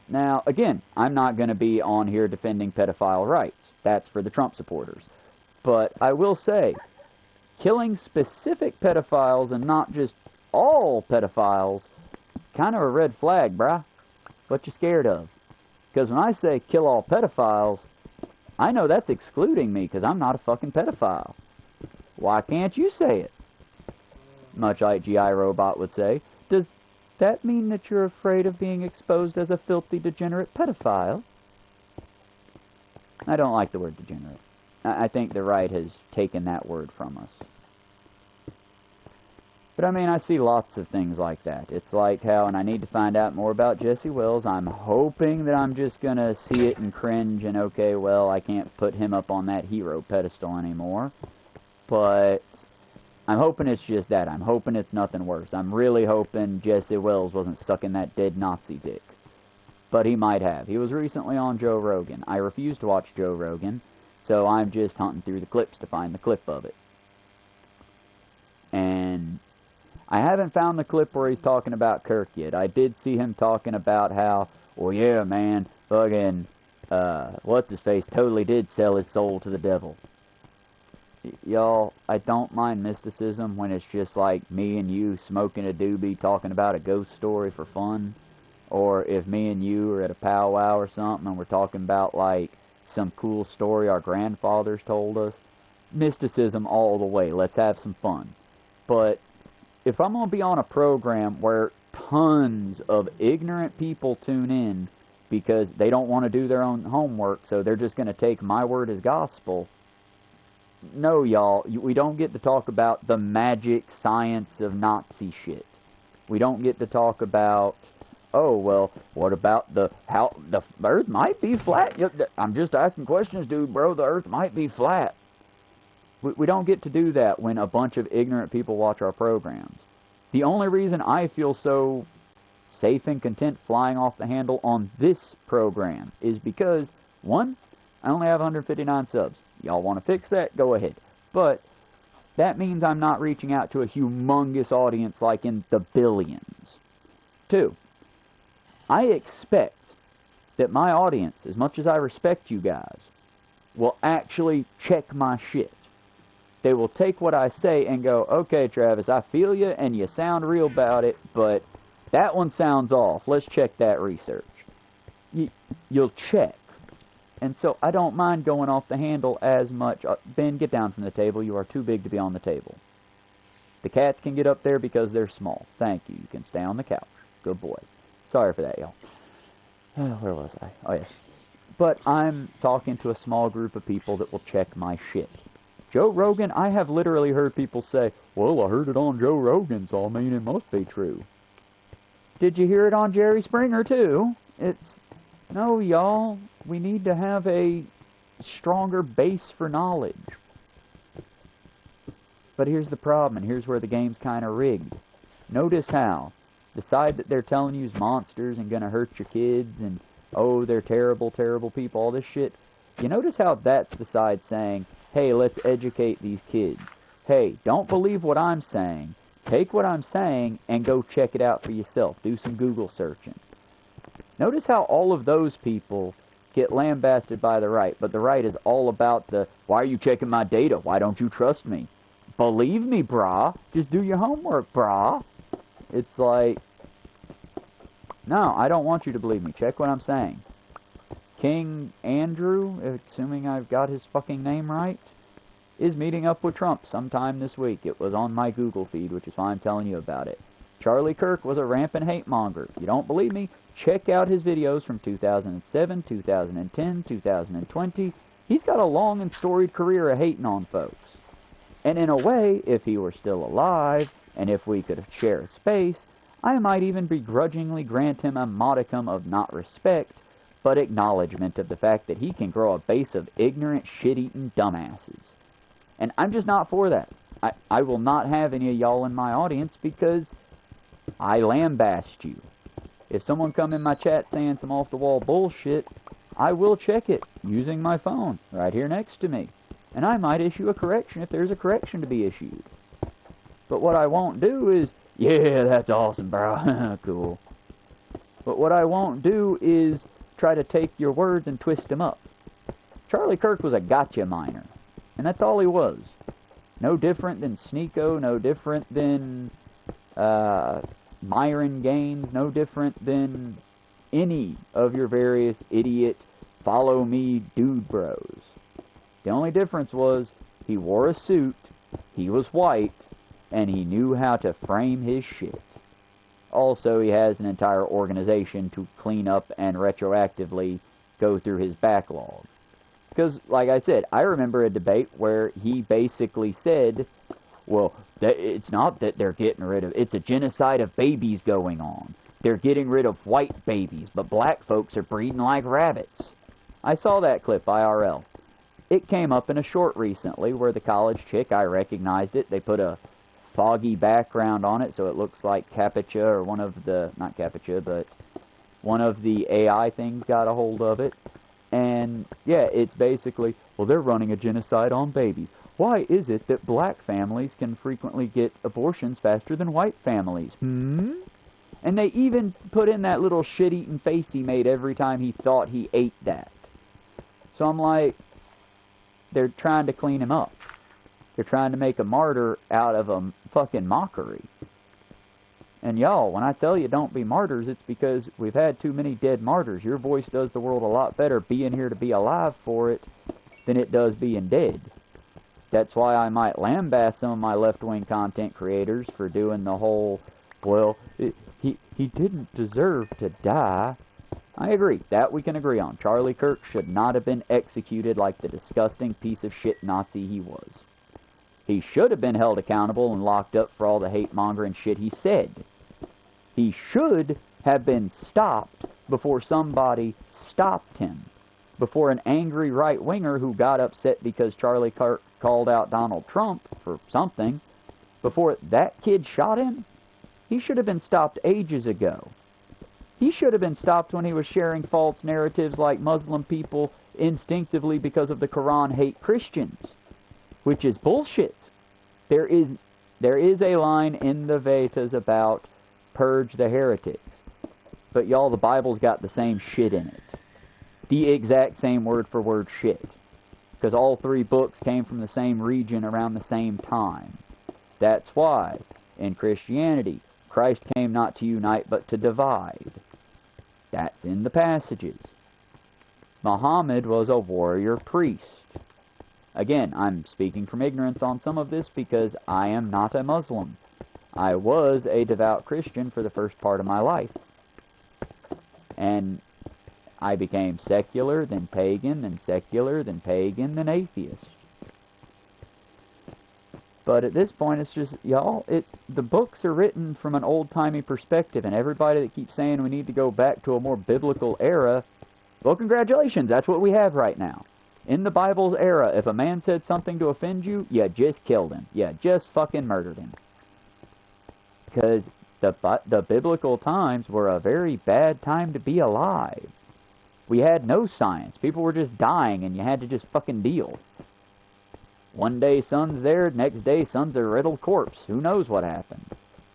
Now, again, I'm not going to be on here defending pedophile rights. That's for the Trump supporters. But I will say, killing specific pedophiles and not just all pedophiles, kind of a red flag, bruh. What you scared of? Because when I say kill all pedophiles, I know that's excluding me because I'm not a fucking pedophile. Why can't you say it? much like G.I. Robot would say. Does that mean that you're afraid of being exposed as a filthy, degenerate pedophile? I don't like the word degenerate. I think the right has taken that word from us. But I mean, I see lots of things like that. It's like how, and I need to find out more about Jesse Wells. I'm hoping that I'm just going to see it and cringe and, okay, well, I can't put him up on that hero pedestal anymore. But I'm hoping it's just that. I'm hoping it's nothing worse. I'm really hoping Jesse Wells wasn't sucking that dead Nazi dick. But he might have. He was recently on Joe Rogan. I refuse to watch Joe Rogan, so I'm just hunting through the clips to find the clip of it. And I haven't found the clip where he's talking about Kirk yet. I did see him talking about how, well, yeah, man, fucking, what's-his-face totally did sell his soul to the devil. Y'all, I don't mind mysticism when it's just like me and you smoking a doobie talking about a ghost story for fun. Or if me and you are at a powwow or something and we're talking about, like, some cool story our grandfathers told us. Mysticism all the way. Let's have some fun. But if I'm going to be on a program where tons of ignorant people tune in because they don't want to do their own homework, so they're just going to take my word as gospel, no, y'all, we don't get to talk about the magic science of Nazi shit. We don't get to talk about, oh, well, what about how the Earth might be flat? I'm just asking questions, dude, bro. The Earth might be flat. We don't get to do that when a bunch of ignorant people watch our programs. The only reason I feel so safe and content flying off the handle on this program is because, one, I only have 159 subs. Y'all want to fix that? Go ahead. But that means I'm not reaching out to a humongous audience like in the billions. Two, I expect that my audience, as much as I respect you guys, will actually check my shit. They will take what I say and go, okay, Travis, I feel you and you sound real about it, but that one sounds off. Let's check that research. You'll check. And so I don't mind going off the handle as much. Ben, get down from the table. You are too big to be on the table. The cats can get up there because they're small. Thank you. You can stay on the couch. Good boy. Sorry for that, y'all. Where was I? Oh, yes. But I'm talking to a small group of people that will check my shit. Joe Rogan, I have literally heard people say, well, I heard it on Joe Rogan, so I mean it must be true. Did you hear it on Jerry Springer, too? No, y'all. We need to have a stronger base for knowledge. But here's the problem, and here's where the game's kind of rigged. Notice how the side that they're telling you is monsters and gonna hurt your kids and, oh, they're terrible, terrible people, all this shit. You notice how that's the side saying, hey, let's educate these kids. Hey, don't believe what I'm saying. Take what I'm saying and go check it out for yourself. Do some Google searching. Notice how all of those people get lambasted by the right, but the right is all about the, why are you checking my data? Why don't you trust me? Believe me, brah. Just do your homework, brah. It's like, no, I don't want you to believe me. Check what I'm saying. King Andrew, assuming I've got his fucking name right, is meeting up with Trump sometime this week. It was on my Google feed, which is why I'm telling you about it. Charlie Kirk was a rampant hate monger. You don't believe me? Check out his videos from 2007, 2010, 2020. He's got a long and storied career of hating on folks. And in a way, if he were still alive, and if we could share a space, I might even begrudgingly grant him a modicum of not respect, but acknowledgement of the fact that he can grow a base of ignorant, shit-eating dumbasses. And I'm just not for that. I will not have any of y'all in my audience because I lambast you. If someone come in my chat saying some off-the-wall bullshit, I will check it using my phone right here next to me. And I might issue a correction if there's a correction to be issued. But what I won't do is, yeah, that's awesome, bro. Cool. But what I won't do is try to take your words and twist them up. Charlie Kirk was a gotcha miner. And that's all he was. No different than Sneeko, no different than Myron Games, no different than any of your various idiot follow me dude bros. The only difference was he wore a suit, he was white, and he knew how to frame his shit. Also, he has an entire organization to clean up and retroactively go through his backlog. Because, like I said, I remember a debate where he basically said, well, it's not that they're getting rid of, it's a genocide of babies going on. They're getting rid of white babies, but black folks are breeding like rabbits. I saw that clip IRL. It came up in a short recently where the college chick, I recognized it. They put a foggy background on it so it looks like CAPTCHA or one of the, not CAPTCHA, but one of the AI things got a hold of it. And yeah, it's basically, well, they're running a genocide on babies. Why is it that black families can frequently get abortions faster than white families? And they even put in that little shit-eating face he made every time he thought he ate that. So I'm like, they're trying to clean him up. They're trying to make a martyr out of a fucking mockery. And y'all, when I tell you don't be martyrs, it's because we've had too many dead martyrs. Your voice does the world a lot better being here to be alive for it than it does being dead. That's why I might lambaste some of my left-wing content creators for doing the whole, well, he didn't deserve to die. I agree. That we can agree on. Charlie Kirk should not have been executed like the disgusting piece of shit Nazi he was. He should have been held accountable and locked up for all the hate-mongering shit he said. He should have been stopped before somebody stopped him. Before an angry right-winger who got upset because Charlie Kirk called out Donald Trump for something, before that kid shot him, he should have been stopped ages ago. He should have been stopped when he was sharing false narratives like Muslim people instinctively because of the Quran hate Christians, which is bullshit. There is a line in the Vedas about purge the heretics. But y'all, the Bible's got the same shit in it. The exact same word for word shit. Because all three books came from the same region around the same time. That's why, in Christianity, Christ came not to unite but to divide. That's in the passages. Muhammad was a warrior priest. Again, I'm speaking from ignorance on some of this because I am not a Muslim. I was a devout Christian for the first part of my life. And I became secular, then pagan, then secular, then pagan, then atheist. But at this point, it's just, y'all, the books are written from an old-timey perspective, and everybody that keeps saying we need to go back to a more biblical era, well, congratulations, that's what we have right now. In the Bible's era, if a man said something to offend you, you just killed him. You just fucking murdered him. Because the biblical times were a very bad time to be alive. We had no science. People were just dying, and you had to just fucking deal. One day sun's there, next day sun's a riddled corpse. Who knows what happened?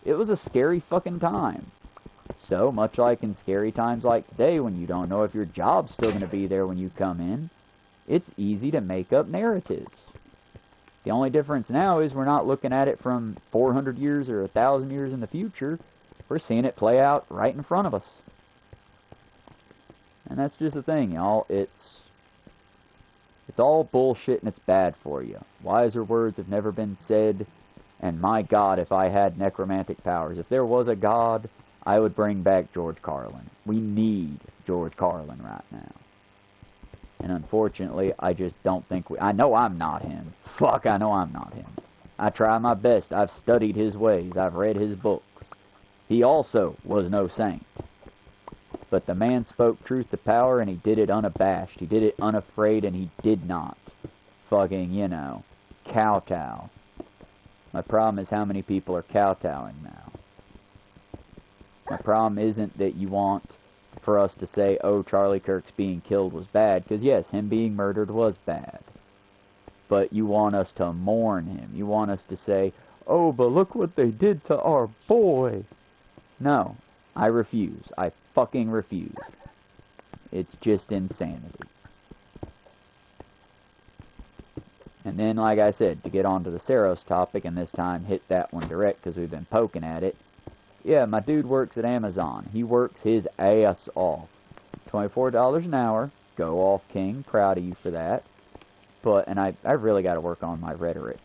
It was a scary fucking time. So, much like in scary times like today, when you don't know if your job's still going to be there when you come in, it's easy to make up narratives. The only difference now is we're not looking at it from 400 years or 1,000 years in the future. We're seeing it play out right in front of us. And that's just the thing, y'all. It's all bullshit and it's bad for you. Wiser words have never been said. And my God, if I had necromantic powers. If there was a God, I would bring back George Carlin. We need George Carlin right now. And unfortunately, I just don't think I know I'm not him. Fuck, I know I'm not him. I try my best. I've studied his ways. I've read his books. He also was no saint. But the man spoke truth to power, and he did it unabashed. He did it unafraid, and he did not fucking, kowtow. My problem is how many people are kowtowing now. My problem isn't that you want for us to say, oh, Charlie Kirk's being killed was bad, because yes, him being murdered was bad. But you want us to mourn him. You want us to say, oh, but look what they did to our boy. No, I refuse. I fucking refuse. It's just insanity. And then, like I said, to get on to the Saros topic, and this time hit that one direct because we've been poking at it. Yeah, my dude works at Amazon. He works his ass off. $24 an hour. Go off, King. Proud of you for that. But, and I really got to work on my rhetoric.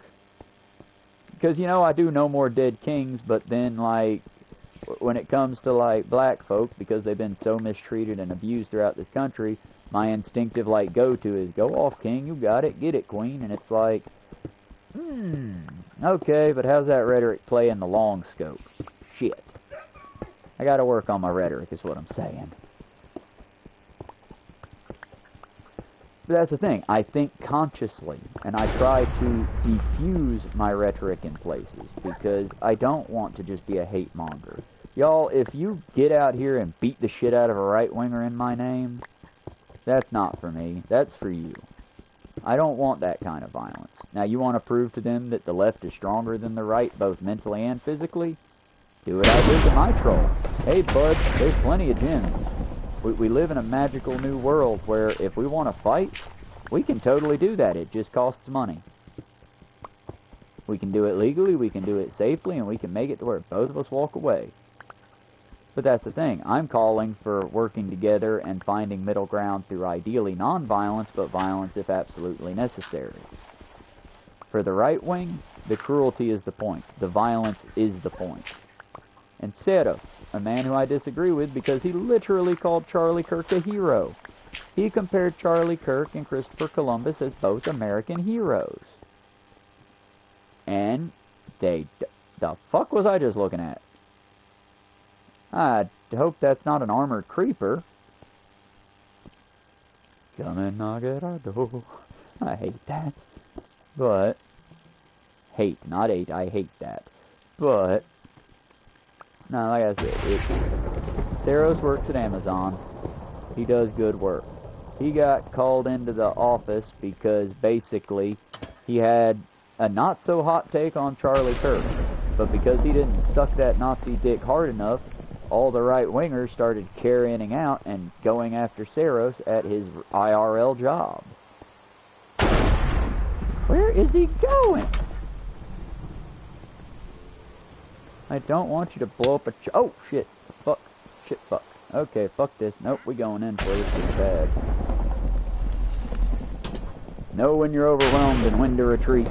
Because, you know, I do No More Dead Kings, but then, like, when it comes to, like, black folk, because they've been so mistreated and abused throughout this country, my instinctive, like, go-to is, go off, king, you got it, get it, queen, and it's like, okay, but how's that rhetoric play in the long scope? Shit. I gotta work on my rhetoric, is what I'm saying. But that's the thing, I think consciously, and I try to diffuse my rhetoric in places, because I don't want to just be a hate monger. Y'all, if you get out here and beat the shit out of a right-winger in my name, that's not for me, that's for you. I don't want that kind of violence. Now, you want to prove to them that the left is stronger than the right, both mentally and physically? Do what I did to my troll. Hey, bud, there's plenty of gems. We live in a magical new world where if we want to fight, we can totally do that. It just costs money. We can do it legally, we can do it safely, and we can make it to where both of us walk away. But that's the thing. I'm calling for working together and finding middle ground through ideally non-violence, but violence if absolutely necessary. For the right wing, the cruelty is the point. The violence is the point. And Seros, a man who I disagree with because he literally called Charlie Kirk a hero. He compared Charlie Kirk and Christopher Columbus as both American heroes. And the fuck was I just looking at? I hope that's not an armored creeper. Come and knock at our door. I hate that. But, not hate, I hate that. But, no, like I said, Theros works at Amazon. He does good work. He got called into the office because basically he had a not-so-hot take on Charlie Kirk. But because he didn't suck that Nazi dick hard enough, all the right-wingers started carrying out and going after Seros at his IRL job. Where is he going? I don't want you to blow up a oh, shit. Fuck. Shit, fuck. Okay, fuck this. Nope, we going in for this. It's bad. Know when you're overwhelmed and when to retreat.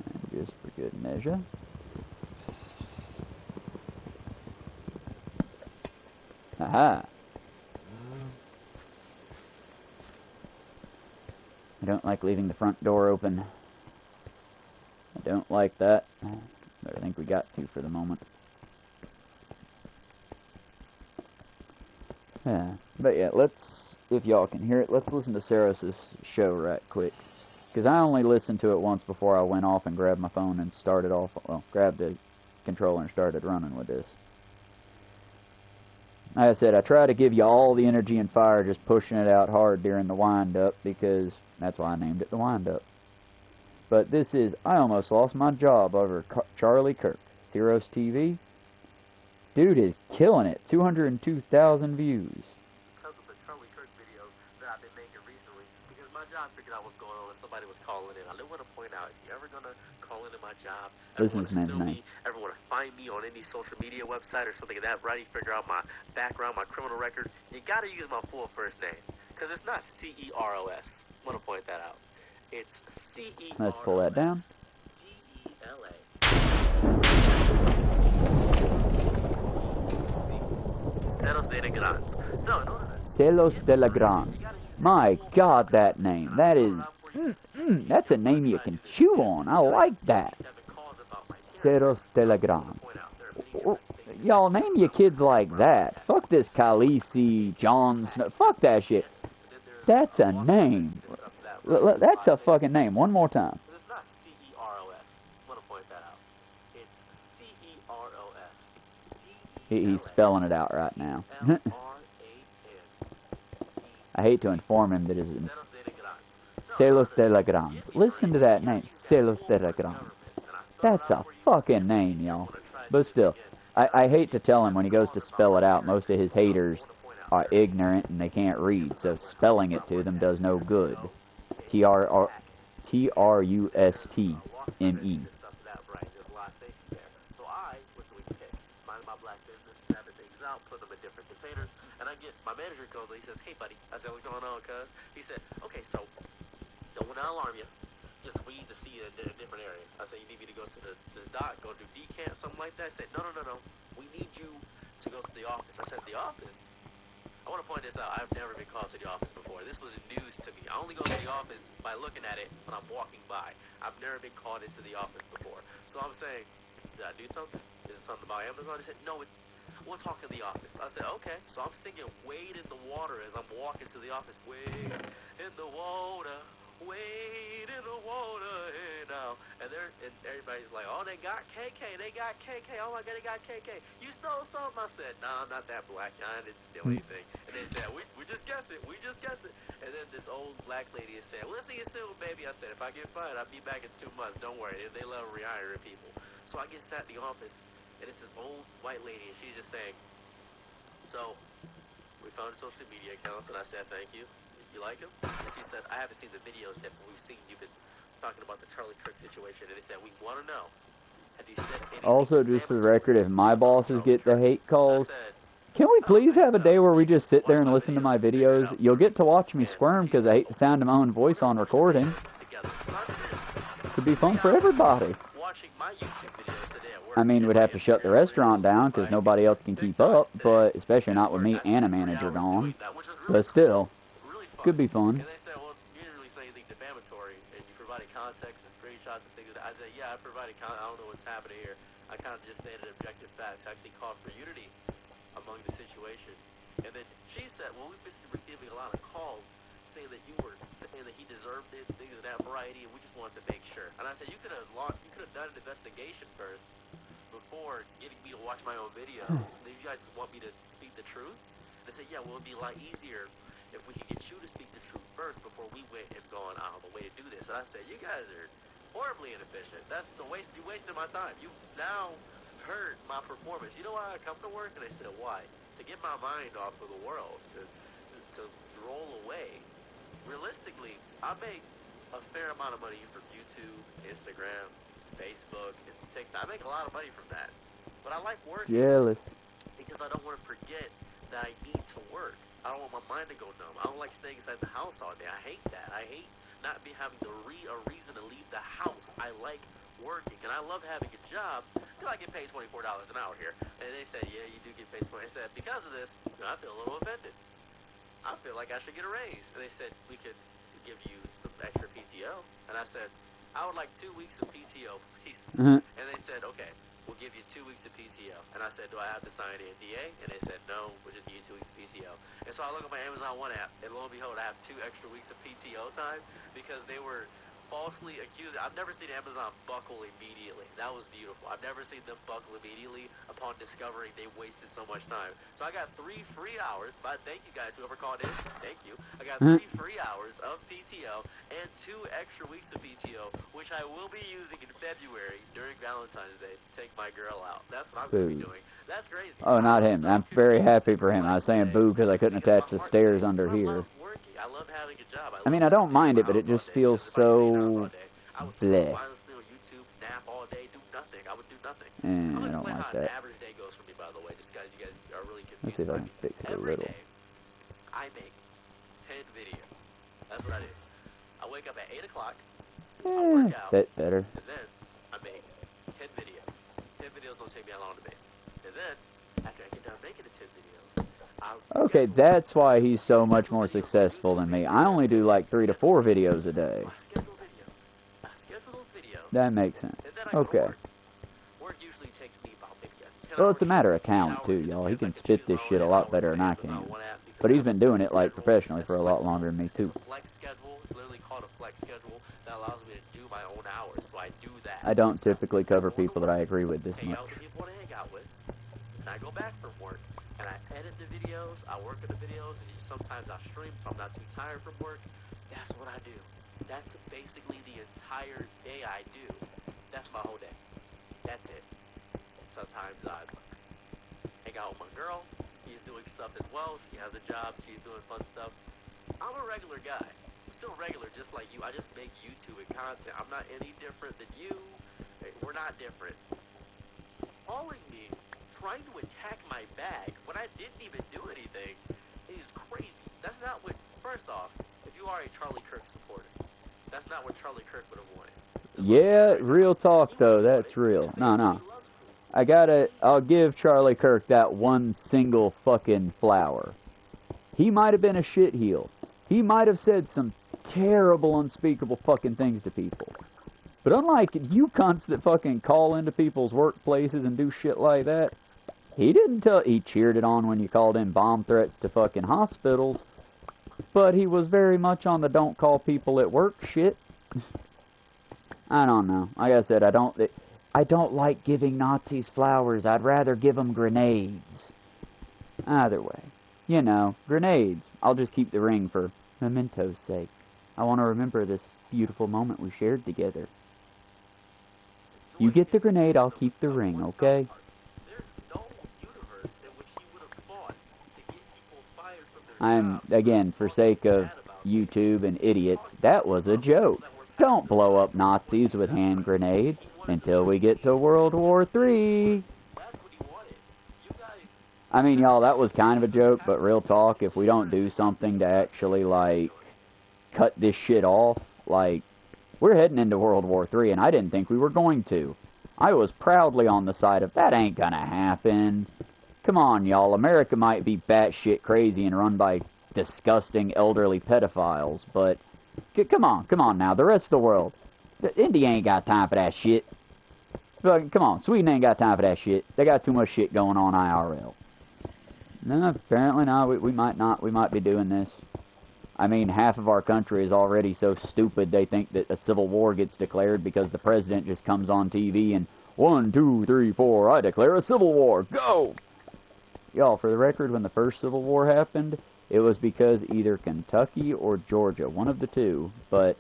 And just for good measure. Aha! I don't like leaving the front door open. I don't like that. But I think we got to for the moment. Yeah, but yeah, let's, if y'all can hear it, let's listen to Seros' show right quick. Because I only listened to it once before I went off and grabbed my phone and started off, well, grabbed the controller and started running with this. Like I said, I try to give you all the energy and fire just pushing it out hard during the wind-up because that's why I named it the wind-up. But this is, I almost lost my job over Charlie Kirk. Seros TV. Dude is killing it. 202,000 views. Because of the Charlie Kirk videos that I've been making recently, because my job figured out what's going on and somebody was calling in. I did want to point out, if you're ever going to call into my job, Listen to this man's name. Ever want to find me on any social media website or something like that, right? You figure out my background, my criminal record, you got to use my full first name. Because it's not Ceros. I want to point that out. It's Ceros. Let's pull that down. Dela. Celos de la Grande. My God, that name. That is... that's a name you can chew on. I like that. Ceros de la Grande. Y'all, name your kids like that. Fuck this Khaleesi, Jon Snow. Fuck that shit. That's a name. That's a fucking name. One more time. It's not Ceros. I want to point that out. It's Ceros. He's spelling it out right now. I hate to inform him that it's Celos de la Grande. Listen to that name. Celos de la Grande. That's a fucking name, y'all. But still, I hate to tell him when he goes to spell it out, most of his haters are ignorant and they can't read, so spelling it to them does no good. Trustme. boxes out, put them in different containers, and my manager goes and he says, "Hey buddy," I said, "What's going on, cuz?" He said, "Okay, so don't want to alarm you. Just we need to see you in different areas." I said, "You need me to go to the dock, go do decant, something like that?" He said, No. We need you to go to the office." I said, "The office?" I want to point this out. I've never been called to the office before. This was news to me. I only go to the office by looking at it when I'm walking by. I've never been called into the office before. So I'm saying, did I do something? Is it something about Amazon? He said, "No, we'll talk in the office." I said, "Okay." So I'm singing "Wade in the Water" as I'm walking to the office. Wade in the water, wade in the water, hey now. And everybody's like, "Oh, they got KK, they got KK. Oh my God, they got KK. You stole something?" I said, "No, I'm not that black. I didn't steal anything." And they said, we just guess it. We just guess it. And then this old black lady is saying, "We'll see you soon, baby." I said, "If I get fired, I'll be back in 2 months. Don't worry. They love rehiring people." So I get sat in the office, and it's this old white lady, and she's just saying, "So, we found social media accounts," and I said, "Thank you. You like them?" And she said, "I haven't seen the videos yet, but we've seen you've been talking about the Charlie Kirk situation." And they said, "We want to know, have you said anything?" Also, just for the record, if my bosses get the hate calls, said, can we please have a day where we just sit there and listen to my videos? You'll get to watch me squirm because I hate the sound of my own voice on recording. Could be fun for everybody. I mean, we'd have to shut the restaurant down because nobody else can keep up, but especially not with me and a manager gone. But still, could be fun. And they said, "Well, you didn't really say anything defamatory, and you provided context and screenshots and things." I said, "Yeah, I provided context. I don't know what's happening here. I kind of just stated objective facts. Actually called for unity among the situation." And then she said, "Well, we've been receiving a lot of calls saying that you were saying that he deserved it, things of that variety, and we just wanted to make sure." And I said, you could have done an investigation first before getting me to watch my own videos. Then you guys want me to speak the truth?" They said, "Yeah, well, it'd be a lot easier if we could get you to speak the truth first before we went and gone out of the way to do this." And I said, "You guys are horribly inefficient. That's you wasted my time. You now hurt my performance. You know why I come to work?" And they said, "Why?" "To get my mind off of the world, to roll away." Realistically, I make a fair amount of money from YouTube, Instagram, Facebook, and TikTok. I make a lot of money from that. But I like working. Jealous. Because I don't want to forget that I need to work. I don't want my mind to go numb. I don't like staying inside the house all day. I hate that. I hate not having a reason to leave the house. I like working, and I love having a job until I get paid $24 an hour here. And they said, "Yeah, you do get paid $20." I said, "Because of this, I feel a little offended. I feel like I should get a raise." And they said, "We could give you some extra PTO." And I said, "I would like 2 weeks of PTO, please." And they said, "Okay, we'll give you 2 weeks of PTO." And I said, "Do I have to sign an NDA?" And they said, "No, we'll just give you 2 weeks of PTO." And so I look at my Amazon One app, and lo and behold, I have 2 extra weeks of PTO time because they were falsely accused. I've never seen Amazon buckle immediately. That was beautiful. I've never seen them buckle immediately upon discovering they wasted so much time. So I got 3 free hours, but thank you guys, whoever called in, thank you. I got 3 free hours of PTO and 2 extra weeks of PTO, which I will be using in February during Valentine's Day to take my girl out. That's what I'm going to be doing. That's crazy. Oh, not him. I'm very happy for him. I was saying boo because I couldn't attach the stairs under here. I love having a job. I mean, I don't mind it, but it just feels so bleh. I was on YouTube, nap all day, do nothing. I would do nothing. I don't like how that. an average day goes for me, by the way, just guys, you guys are really confused. Let's see if I can fix it a little. Every day, I make 10 videos. That's what I do. I wake up at 8 o'clock, I work out, That's better. and then I make 10 videos. 10 videos don't take me that long to make. And then, after I get done making the 10 videos, okay, that's why he's so much more successful than me. I only do like 3 to 4 videos a day. I schedule those videos. That makes sense. Okay. Work usually takes me about maybe 10 Well, it's a matter of talent, too, y'all. He can spit this shit a lot better than I can. But he's been doing it, like, professionally for a lot longer than me, too. Flex schedule. It's literally called a flex schedule that allows me to do my own hours, so I do that. I don't typically cover people that I agree with this Hang much. out with people to hang out with. And I go back from work, and I edit the videos, I work on the videos, and sometimes I stream if I'm not too tired from work. That's what I do. That's basically the entire day I do. That's my whole day. That's it. Sometimes I hang out with my girl. She's doing stuff as well. She has a job. She's doing fun stuff. I'm a regular guy. I'm still regular, just like you. I just make YouTube and content. I'm not any different than you. We're not different. Calling me trying to attack my bag when I didn't even do anything is crazy. That's not what, first off, if you are a Charlie Kirk supporter, that's not what Charlie Kirk would have wanted. Yeah, real talk though, that's real. No. I'll give Charlie Kirk that one single fucking flower. He might have been a shitheel. He might have said some terrible, unspeakable fucking things to people. But unlike you cunts that fucking call into people's workplaces and do shit like that, he cheered it on when you called in bomb threats to fucking hospitals, but he was very much on the don't call people at work shit. I don't know. Like I said, I don't like giving Nazis flowers. I'd rather give them grenades. Either way. You know, grenades. I'll just keep the ring for memento's sake. I want to remember this beautiful moment we shared together. You get the grenade, I'll keep the ring, okay? There's no universe in which he would have fought to get people fired from their jobs. Again, for sake of YouTube and idiots, that was a joke. Don't blow up Nazis with hand grenades until we get to World War III. I mean, y'all, that was kind of a joke, but real talk, if we don't do something to actually, like, cut this shit off, like, we're heading into World War III, and I didn't think we were going to. I was proudly on the side of, that ain't gonna happen. Come on, y'all, America might be batshit crazy and run by disgusting elderly pedophiles, but come on now, the rest of the world. India ain't got time for that shit. Come on, Sweden ain't got time for that shit. They got too much shit going on IRL. No, apparently not. We might not. We might be doing this. I mean, half of our country is already so stupid they think that a civil war gets declared because the president just comes on TV and 1, 2, 3, 4, I declare a civil war. Go! Y'all, for the record, when the first Civil War happened, it was because either Kentucky or Georgia, one of the two, but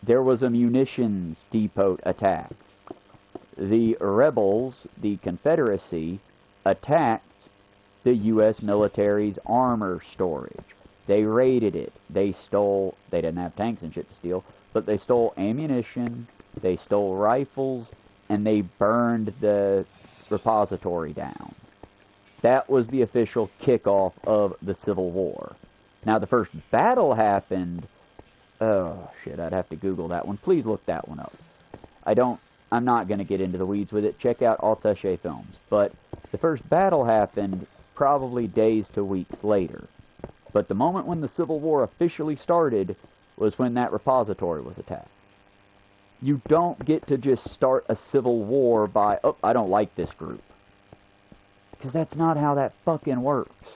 there was a munitions depot attacked. The rebels, the Confederacy, attacked the U.S. military's armor storage. They raided it. They didn't have tanks and shit to steal, but they stole ammunition, they stole rifles, and they burned the repository down. That was the official kickoff of the Civil War. Now, the first battle happened... Oh, shit, I'd have to Google that one. Please look that one up. I'm not going to get into the weeds with it. Check out Altache Films. But the first battle happened probably days to weeks later. But the moment when the Civil War officially started was when that repository was attacked. You don't get to just start a civil war by, oh, I don't like this group. Because that's not how that fucking works.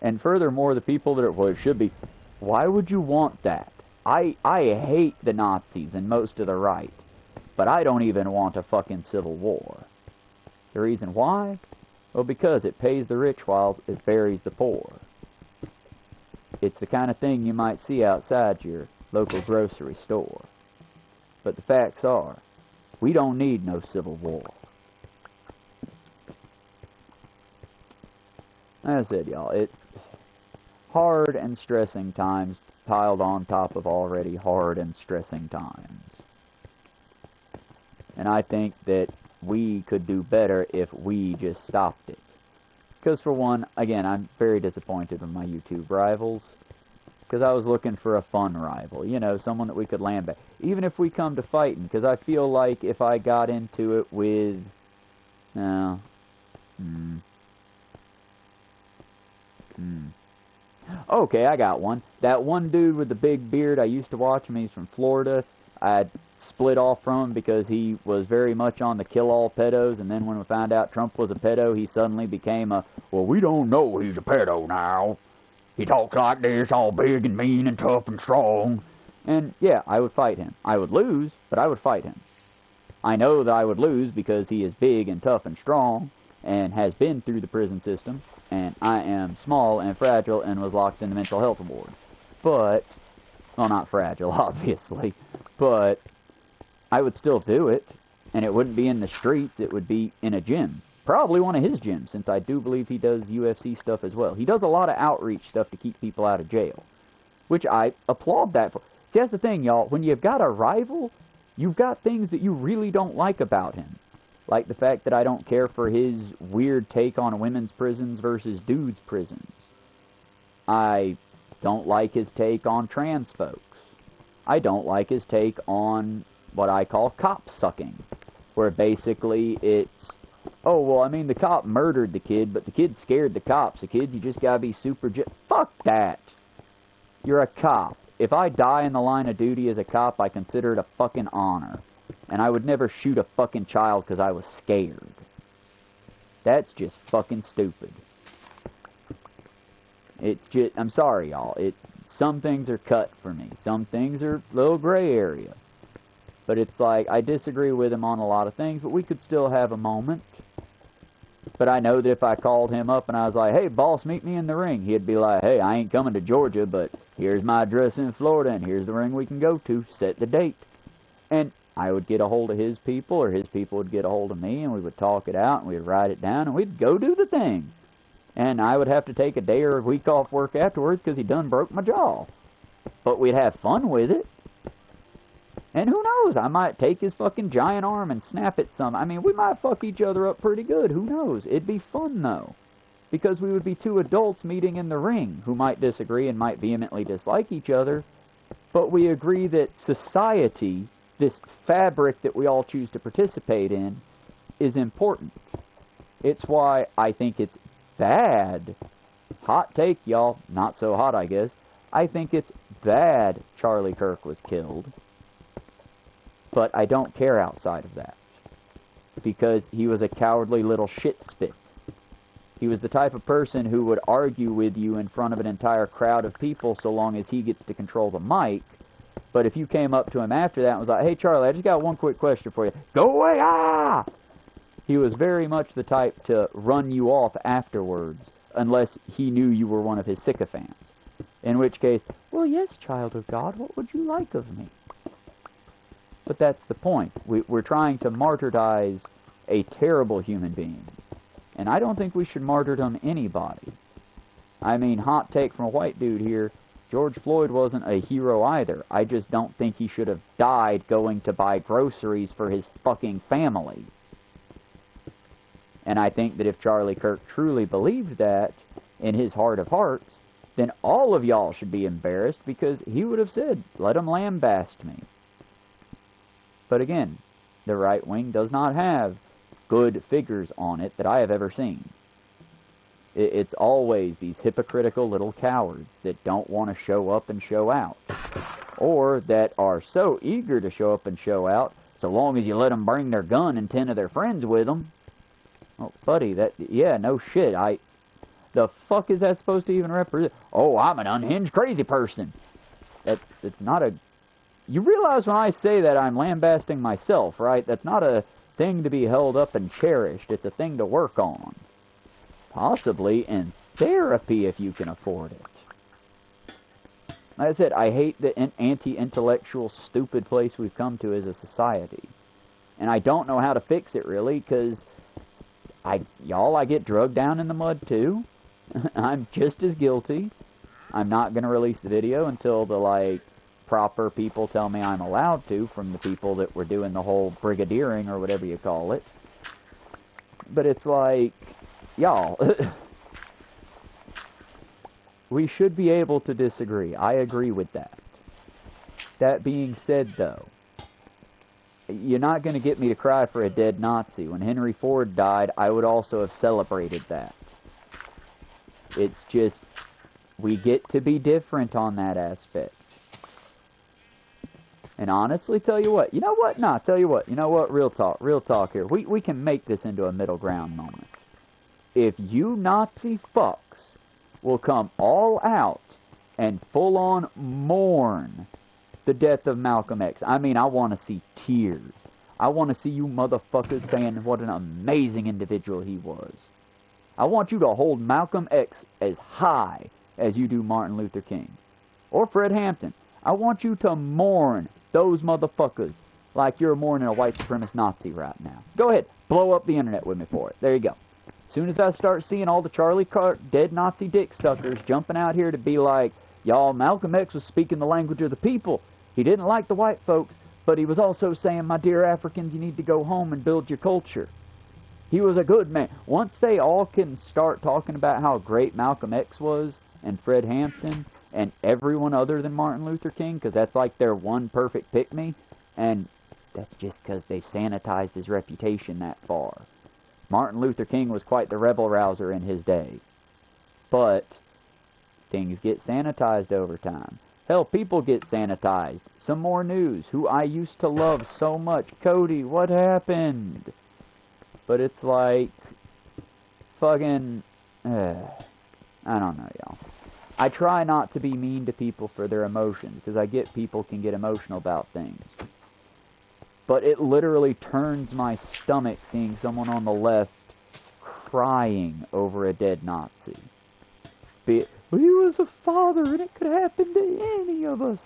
And furthermore, the people that it should be, why would you want that? I hate the Nazis and most of the right, but I don't even want a fucking civil war. The reason why? Well, because it pays the rich while it buries the poor. It's the kind of thing you might see outside your local grocery store. But the facts are, we don't need no civil war. Like I said, y'all, it's hard and stressing times piled on top of already hard and stressing times. And I think that we could do better if we just stopped it. Because for one, again, I'm very disappointed in my YouTube rivals. Because I was looking for a fun rival. You know, someone that we could land back. Even if we come to fighting. Because I feel like if I got into it with... Okay, I got one. That one dude with the big beard, I used to watch him. He's from Florida. I split off from him because he was very much on the kill all pedos, and then when we found out Trump was a pedo, he suddenly became a, well, we don't know he's a pedo now. He talks like this, all big and mean and tough and strong. And yeah, I would fight him. I would lose, but I would fight him. I know that I would lose because he is big and tough and strong and has been through the prison system, and I am small and fragile and was locked in the mental health ward. But, well, not fragile, obviously, but I would still do it, and it wouldn't be in the streets, it would be in a gym. Probably one of his gyms, since I do believe he does UFC stuff as well. He does a lot of outreach stuff to keep people out of jail, which I applaud that for. See, that's the thing, y'all. When you've got a rival, You've got things that you really don't like about him. Like the fact that I don't care for his weird take on women's prisons versus dudes' prisons. I don't like his take on trans folks. I don't like his take on what I call cop sucking, where basically it's, oh, well, I mean, the cop murdered the kid, but the kid scared the cops. The kid, you just gotta be super... Fuck that! You're a cop. If I die in the line of duty as a cop, I consider it a fucking honor. And I would never shoot a fucking child because I was scared. That's just fucking stupid. It's just... I'm sorry, y'all. Some things are cut for me. Some things are a little gray area. But it's like, I disagree with him on a lot of things, but we could still have a moment. But I know that if I called him up and I was like, hey, boss, meet me in the ring, he'd be like, hey, I ain't coming to Georgia, but here's my address in Florida, and here's the ring we can go to. Set the date. And I would get a hold of his people, or his people would get a hold of me, and we would talk it out, and we'd write it down, and we'd go do the thing. And I would have to take a day or a week off work afterwards because he done broke my jaw. But we'd have fun with it. And who knows, I might take his fucking giant arm and snap it some. I mean, we might fuck each other up pretty good. Who knows? It'd be fun, though. Because we would be two adults meeting in the ring who might disagree and might vehemently dislike each other. But we agree that society, this fabric that we all choose to participate in, is important. It's why I think it's bad. Hot take, y'all. Not so hot, I guess. I think it's bad Charlie Kirk was killed. But I don't care outside of that. Because he was a cowardly little shit spit. He was the type of person who would argue with you in front of an entire crowd of people so long as he gets to control the mic. But if you came up to him after that and was like, hey Charlie, I just got one quick question for you. Go away, ah! He was very much the type to run you off afterwards, unless he knew you were one of his sycophants. In which case, well, yes, child of God, what would you like of me? But that's the point. We're trying to martyrize a terrible human being. And I don't think we should martyrdom anybody. I mean, hot take from a white dude here, George Floyd wasn't a hero either. I just don't think he should have died going to buy groceries for his fucking family. And I think that if Charlie Kirk truly believed that in his heart of hearts, then all of y'all should be embarrassed because he would have said, let him lambaste me. But again, the right wing does not have good figures on it that I have ever seen. It's always these hypocritical little cowards that don't want to show up and show out. Or that are so eager to show up and show out, so long as you let them bring their gun and 10 of their friends with them. Oh, buddy, yeah, no shit, the fuck is that supposed to even represent? Oh, I'm an unhinged crazy person. That's not a... You realize when I say that I'm lambasting myself, right? That's not a thing to be held up and cherished. It's a thing to work on. Possibly in therapy if you can afford it. Like I said, I hate the anti-intellectual, stupid place we've come to as a society. And I don't know how to fix it, really, because I get drugged down in the mud, too. I'm just as guilty. I'm not going to release the video until the, proper people tell me I'm allowed to, from the people that were doing the whole brigadiering or whatever you call it. But it's like, y'all, we should be able to disagree. I agree with that. That being said, though, you're not going to get me to cry for a dead Nazi. When Henry Ford died, I would also have celebrated that. It's just, we get to be different on that aspect. And honestly, tell you what, real talk here. We can make this into a middle ground moment. If you Nazi fucks will come all out and full on mourn the death of Malcolm X, I mean, I want to see tears. I want to see you motherfuckers saying what an amazing individual he was. I want you to hold Malcolm X as high as you do Martin Luther King. Or Fred Hampton. I want you to mourn those motherfuckers like you're mourning a white supremacist Nazi right now. Go ahead, blow up the internet with me for it. There you go. As soon as I start seeing all the Charlie Kirk dead Nazi dick suckers jumping out here to be like, y'all, Malcolm X was speaking the language of the people. He didn't like the white folks. But he was also saying, my dear Africans, you need to go home and build your culture. He was a good man. Once they all can start talking about how great Malcolm X was, and Fred Hampton, and everyone other than Martin Luther King, because that's like their one perfect pick-me, and that's just because they sanitized his reputation that far. Martin Luther King was quite the rebel-rouser in his day. But things get sanitized over time. Hell, people get sanitized. Some more news. Who I used to love so much. Cody, what happened? But it's like, fucking, I don't know, y'all. I try not to be mean to people for their emotions, because I get people can get emotional about things. But it literally turns my stomach seeing someone on the left crying over a dead Nazi. He was a father and it could happen to any of us.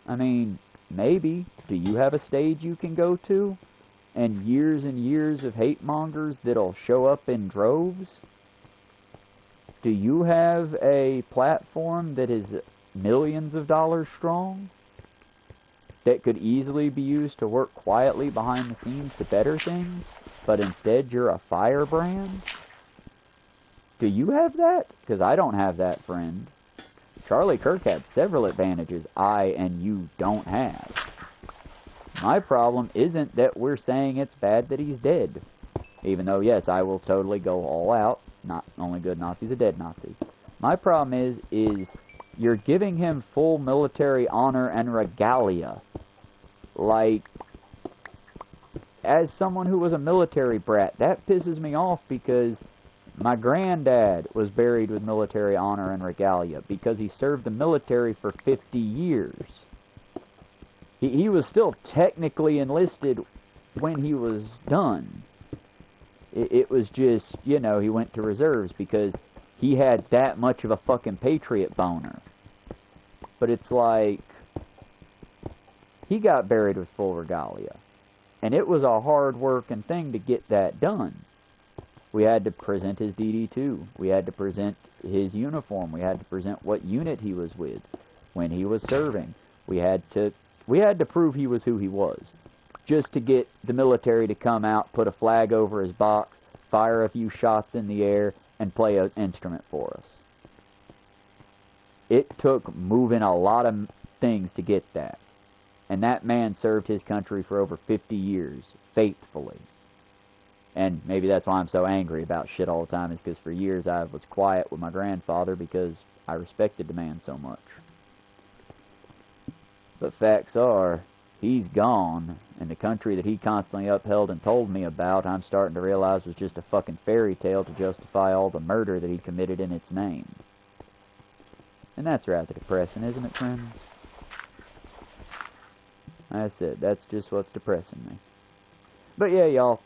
I mean, maybe. Do you have a stage you can go to? And years of hate mongers that'll show up in droves? Do you have a platform that is millions of dollars strong? That could easily be used to work quietly behind the scenes to better things? But instead you're a firebrand? Do you have that? Because I don't have that, friend. Charlie Kirk had several advantages I and you don't have. My problem isn't that we're saying it's bad that he's dead. Even though, yes, I will totally go all out. Not only good Nazis, a dead Nazi. My problem is you're giving him full military honor and regalia. Like, as someone who was a military brat, that pisses me off because my granddad was buried with military honor and regalia because he served the military for 50 years. He was still technically enlisted when he was done. It was just, you know, he went to reserves because he had that much of a fucking patriot boner. But it's like, he got buried with full regalia. And it was a hard working thing to get that done. We had to present his DD2. We had to present his uniform. We had to present what unit he was with when he was serving. We had to prove he was who he was. Just to get the military to come out, put a flag over his box, fire a few shots in the air, and play an instrument for us. It took moving a lot of things to get that. And that man served his country for over 50 years, faithfully. And maybe that's why I'm so angry about shit all the time, is because for years I was quiet with my grandfather because I respected the man so much. But facts are, he's gone, and the country that he constantly upheld and told me about, I'm starting to realize was just a fucking fairy tale to justify all the murder that he committed in its name. And that's rather depressing, isn't it, friends? That's it. That's just what's depressing me. But yeah, y'all,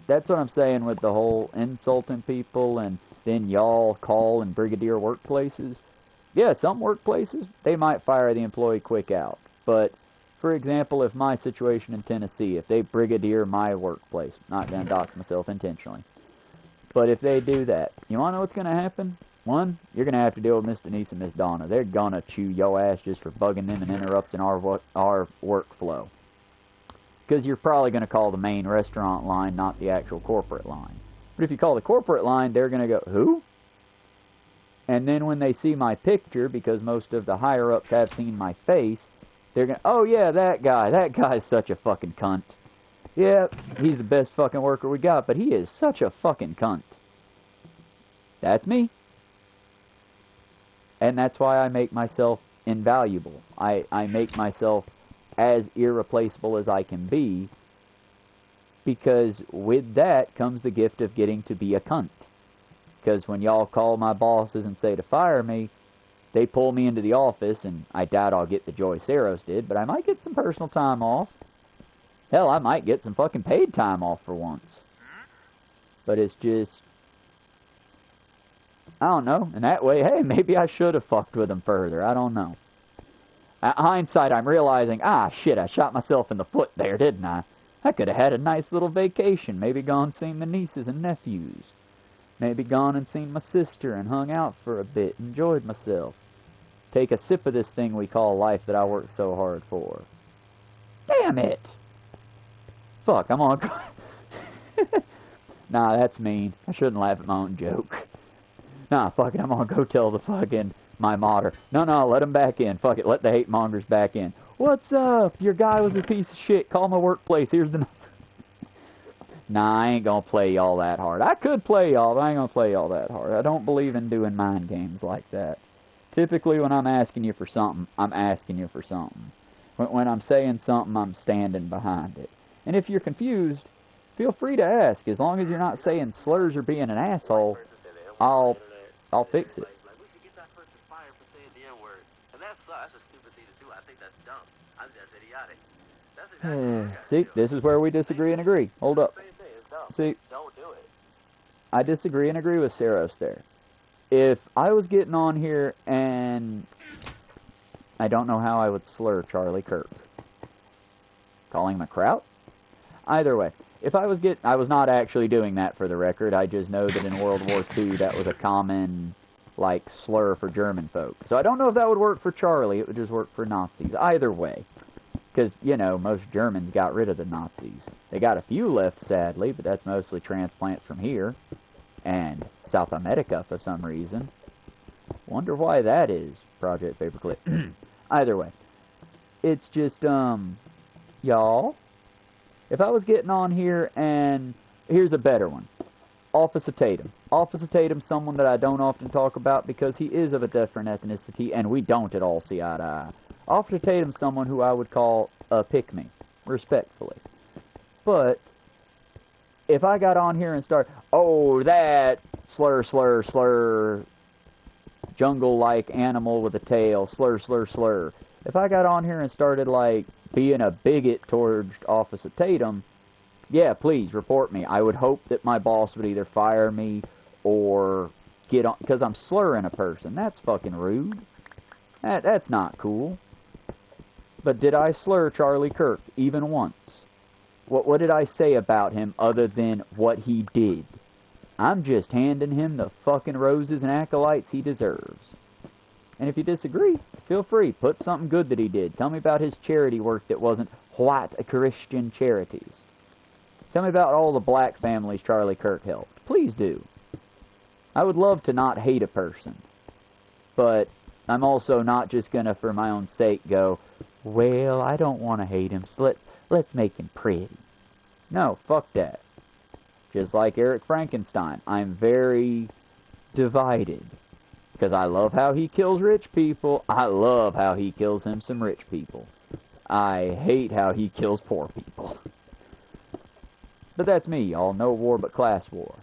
that's what I'm saying with the whole insulting people and then y'all call and brigadier workplaces. Yeah, some workplaces, they might fire the employee quick out. But, for example, if my situation in Tennessee, if they brigadier my workplace, not going to dox myself intentionally, but if they do that, you want to know what's going to happen? One, you're going to have to deal with Miss Denise and Miss Donna. They're going to chew your ass just for bugging them and interrupting our workflow. Because you're probably going to call the main restaurant line, not the actual corporate line. But if you call the corporate line, they're going to go, who? And then when they see my picture, because most of the higher-ups have seen my face, they're going to, oh yeah, that guy's such a fucking cunt. Yeah, he's the best fucking worker we got, but he is such a fucking cunt. That's me. And that's why I make myself invaluable. I make myself as irreplaceable as I can be, because with that comes the gift of getting to be a cunt. Because when y'all call my bosses and say to fire me, they pull me into the office, and I doubt I'll get the joy Saros did, but I might get some personal time off. Hell, I might get some fucking paid time off for once. But it's just, I don't know. And that way, hey, maybe I should have fucked with them further. I don't know. At hindsight, I'm realizing, shit, I shot myself in the foot there, didn't I? I could have had a nice little vacation. Maybe gone seen the nieces and nephews. Maybe gone and seen my sister and hung out for a bit, enjoyed myself. Take a sip of this thing we call life that I work so hard for. Damn it! Fuck, I'm on... Nah, that's mean. I shouldn't laugh at my own joke. Nah, fuck it, I'm gonna go tell the fucking... my modder. No, let him back in. Fuck it, let the hate mongers back in. What's up? Your guy was a piece of shit. Call my workplace. Here's the... Nah, I ain't gonna play y'all that hard. I could play y'all, but I ain't gonna play y'all that hard. I don't believe in doing mind games like that. Typically, when I'm asking you for something, I'm asking you for something. When I'm saying something, I'm standing behind it. And if you're confused, feel free to ask. As long as you're not saying slurs or being an asshole, I'll fix it. We should get that person fired for saying the N-word. And that's a stupid thing to do. I think that's dumb. I think that's idiotic. That's exactly See, this is where we disagree and agree. Hold up. Same thing. It's dumb. See, Don't do it. I disagree and agree with Saros there. If I was getting on here and I don't know how I would slur Charlie Kirk. Calling him a kraut? Either way. If I was not actually doing that for the record. I just know that in World War II that was a common, like, slur for German folks. So I don't know if that would work for Charlie. It would just work for Nazis. Either way. Because, you know, most Germans got rid of the Nazis. They got a few left, sadly, but that's mostly transplants from here. And South America for some reason. Wonder why that is, Project Paperclip. Either way. It's just, y'all, if I was getting on here and... Here's a better one. Officer Tatum. Officer Tatum's someone that I don't often talk about because he is of a different ethnicity and we don't at all see eye to eye. Officer Tatum's someone who I would call a pick-me, respectfully. But if I got on here and start, oh, that slur, jungle-like animal with a tail, slur. If I got on here and started, like, being a bigot towards Officer Tatum, yeah, please, report me. I would hope that my boss would either fire me or get on, because I'm slurring a person. That's fucking rude. That's not cool. But did I slur Charlie Kirk even once? What did I say about him other than what he did? I'm just handing him the fucking roses and acolytes he deserves. And if you disagree, feel free. Put something good that he did. Tell me about his charity work that wasn't white Christian charities. Tell me about all the black families Charlie Kirk helped. Please do. I would love to not hate a person. But I'm also not just going to, for my own sake, go, well, I don't want to hate him, so let's make him pretty. No, fuck that. Just like Eric Frankenstein, I'm very divided. Because I love how he kills rich people. I love how he kills him some rich people. I hate how he kills poor people. But that's me, y'all. No war but class war.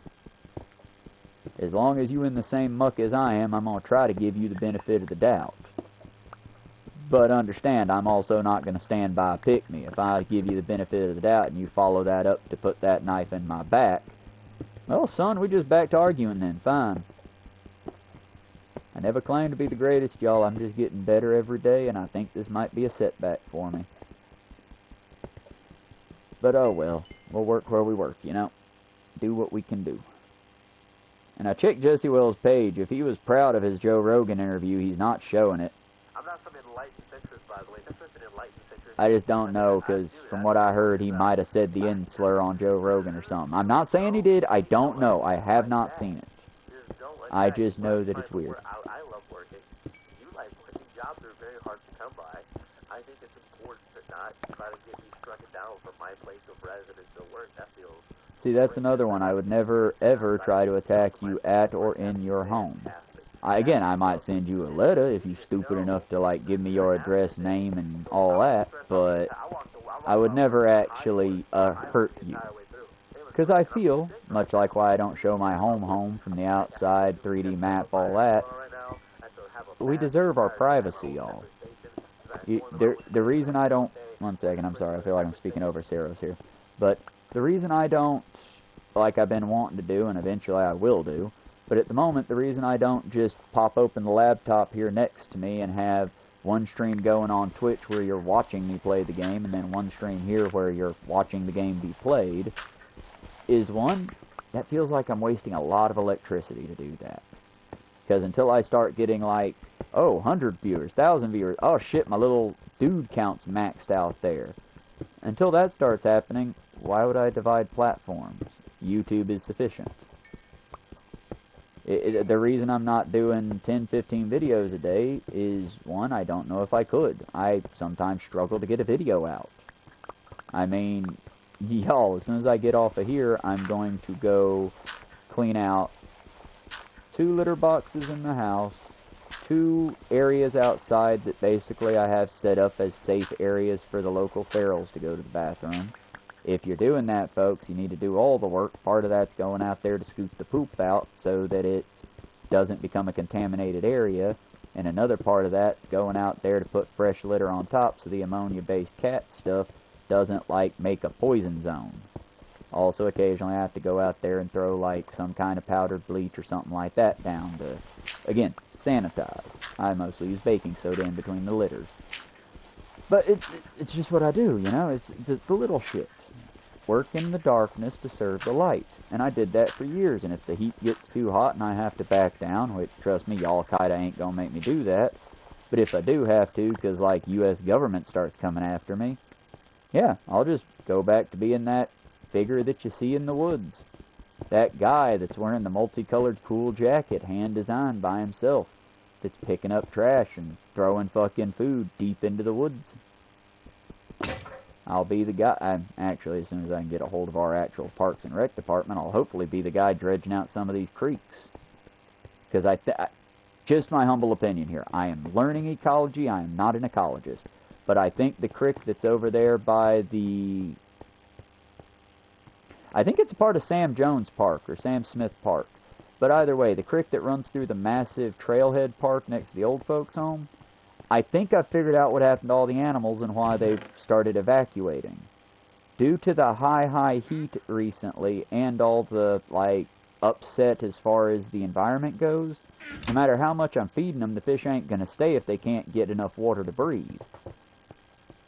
As long as you in the same muck as I am, I'm going to try to give you the benefit of the doubt. But understand, I'm also not going to stand by a pick-me. If I give you the benefit of the doubt and you follow that up to put that knife in my back, well, son, we just back to arguing then. Fine. I never claimed to be the greatest, y'all. I'm just getting better every day, and I think this might be a setback for me. But oh well, we'll work where we work, you know. Do what we can do. And I checked Jesse Wells' page. If he was proud of his Joe Rogan interview, he's not showing it. I'm not some enlightened centrist, by the way. That's an enlightened centrist. I just don't know, because from what I heard, he might have said the N slur on Joe Rogan or something. I'm not saying he did. I don't know. I have not seen it. I just know that it's weird. I love working. You like working. Jobs are very hard to come by. I think it's important to not try to get me struck down from my place of residence to work. That feels... See, that's another one. I would never, ever try to attack you at or in your home. Again, I might send you a letter if you're stupid enough to, like, give me your address, name, and all that, but I would never actually hurt you. Because I feel, much like why I don't show my home from the outside, 3D map, all that, we deserve our privacy, y'all. The reason I don't... One second, I'm sorry, I feel like I'm speaking over Saros here. But the reason I don't, like I've been wanting to do, and eventually I will do, but at the moment, the reason I don't just pop open the laptop here next to me and have one stream going on Twitch where you're watching me play the game, and then one stream here where you're watching the game be played, is one, that feels like I'm wasting a lot of electricity to do that. Because until I start getting like, oh, 100 viewers, 1,000 viewers, oh shit, my little dude count's maxed out there. Until that starts happening, why would I divide platforms? YouTube is sufficient. The reason I'm not doing 10, 15 videos a day is, one, I don't know if I could. I sometimes struggle to get a video out. I mean, y'all, as soon as I get off of here, I'm going to go clean out 2 litter boxes in the house, 2 areas outside that basically I have set up as safe areas for the local ferals to go to the bathroom. If you're doing that, folks, you need to do all the work. Part of that's going out there to scoop the poop out so that it doesn't become a contaminated area. And another part of that's going out there to put fresh litter on top so the ammonia-based cat stuff doesn't, like, make a poison zone. Also, occasionally I have to go out there and throw, like, some kind of powdered bleach or something like that down to, again, sanitize. I mostly use baking soda in between the litters. But it's just what I do, you know? It's the little shit. Work in the darkness to serve the light. And I did that for years, and if the heat gets too hot and I have to back down, which, trust me, y'all kinda ain't gonna make me do that, but if I do have to, because, like, U.S. government starts coming after me, yeah, I'll just go back to being that figure that you see in the woods. That guy that's wearing the multicolored cool jacket, hand-designed by himself, that's picking up trash and throwing fucking food deep into the woods. I'll be the guy. Actually, as soon as I can get a hold of our actual Parks and Rec department, I'll hopefully be the guy dredging out some of these creeks. Because just my humble opinion here, I am learning ecology. I am not an ecologist. But I think the creek that's over there by the... I think it's a part of Sam Jones Park or Sam Smith Park. But either way, the creek that runs through the massive trailhead park next to the old folks' home, I think I figured out what happened to all the animals and why they've started evacuating. Due to the high heat recently and all the, like, upset as far as the environment goes, no matter how much I'm feeding them, the fish ain't going to stay if they can't get enough water to breathe.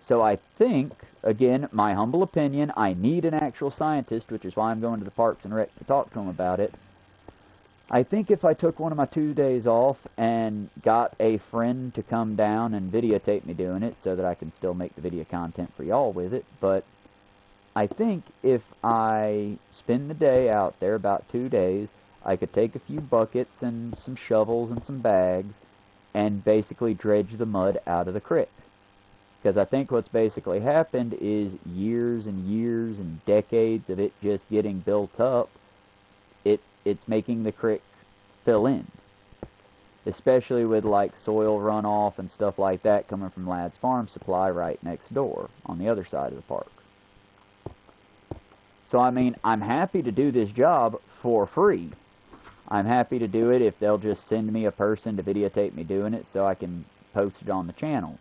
So I think, again, my humble opinion, I need an actual scientist, which is why I'm going to the Parks and Rec to talk to him about it. I think if I took one of my 2 days off and got a friend to come down and videotape me doing it so that I can still make the video content for y'all with it, but I think if I spend the day out there, about 2 days, I could take a few buckets and some shovels and some bags and basically dredge the mud out of the creek. Because I think what's basically happened is years and years and decades of it just getting built up, it's making the creek fill in. Especially with, like, soil runoff and stuff like that coming from Ladd's Farm Supply right next door on the other side of the park. So, I mean, I'm happy to do this job for free. I'm happy to do it if they'll just send me a person to videotape me doing it so I can post it on the channel.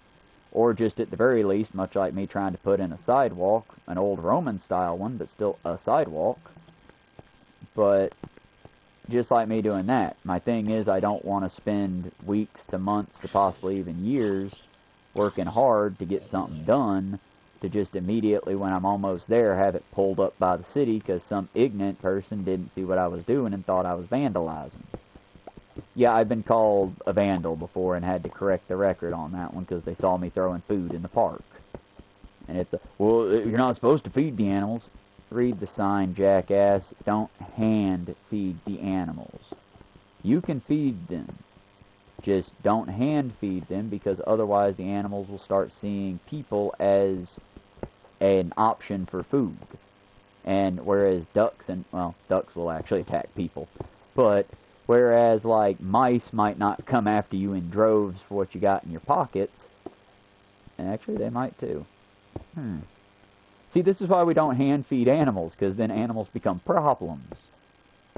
Or just at the very least, much like me trying to put in a sidewalk, an old Roman style one, but still a sidewalk. But just like me doing that, my thing is I don't want to spend weeks to months to possibly even years working hard to get something done to just immediately when I'm almost there have it pulled up by the city because some ignorant person didn't see what I was doing and thought I was vandalizing. Yeah, I've been called a vandal before and had to correct the record on that one because they saw me throwing food in the park. And it's well, you're not supposed to feed the animals. Read the sign, jackass. Don't hand feed the animals. You can feed them. Just don't hand feed them because otherwise the animals will start seeing people as an option for food. And whereas ducks ducks will actually attack people. But whereas, like, mice might not come after you in droves for what you got in your pockets, and actually they might too. See, this is why we don't hand feed animals, because then animals become problems.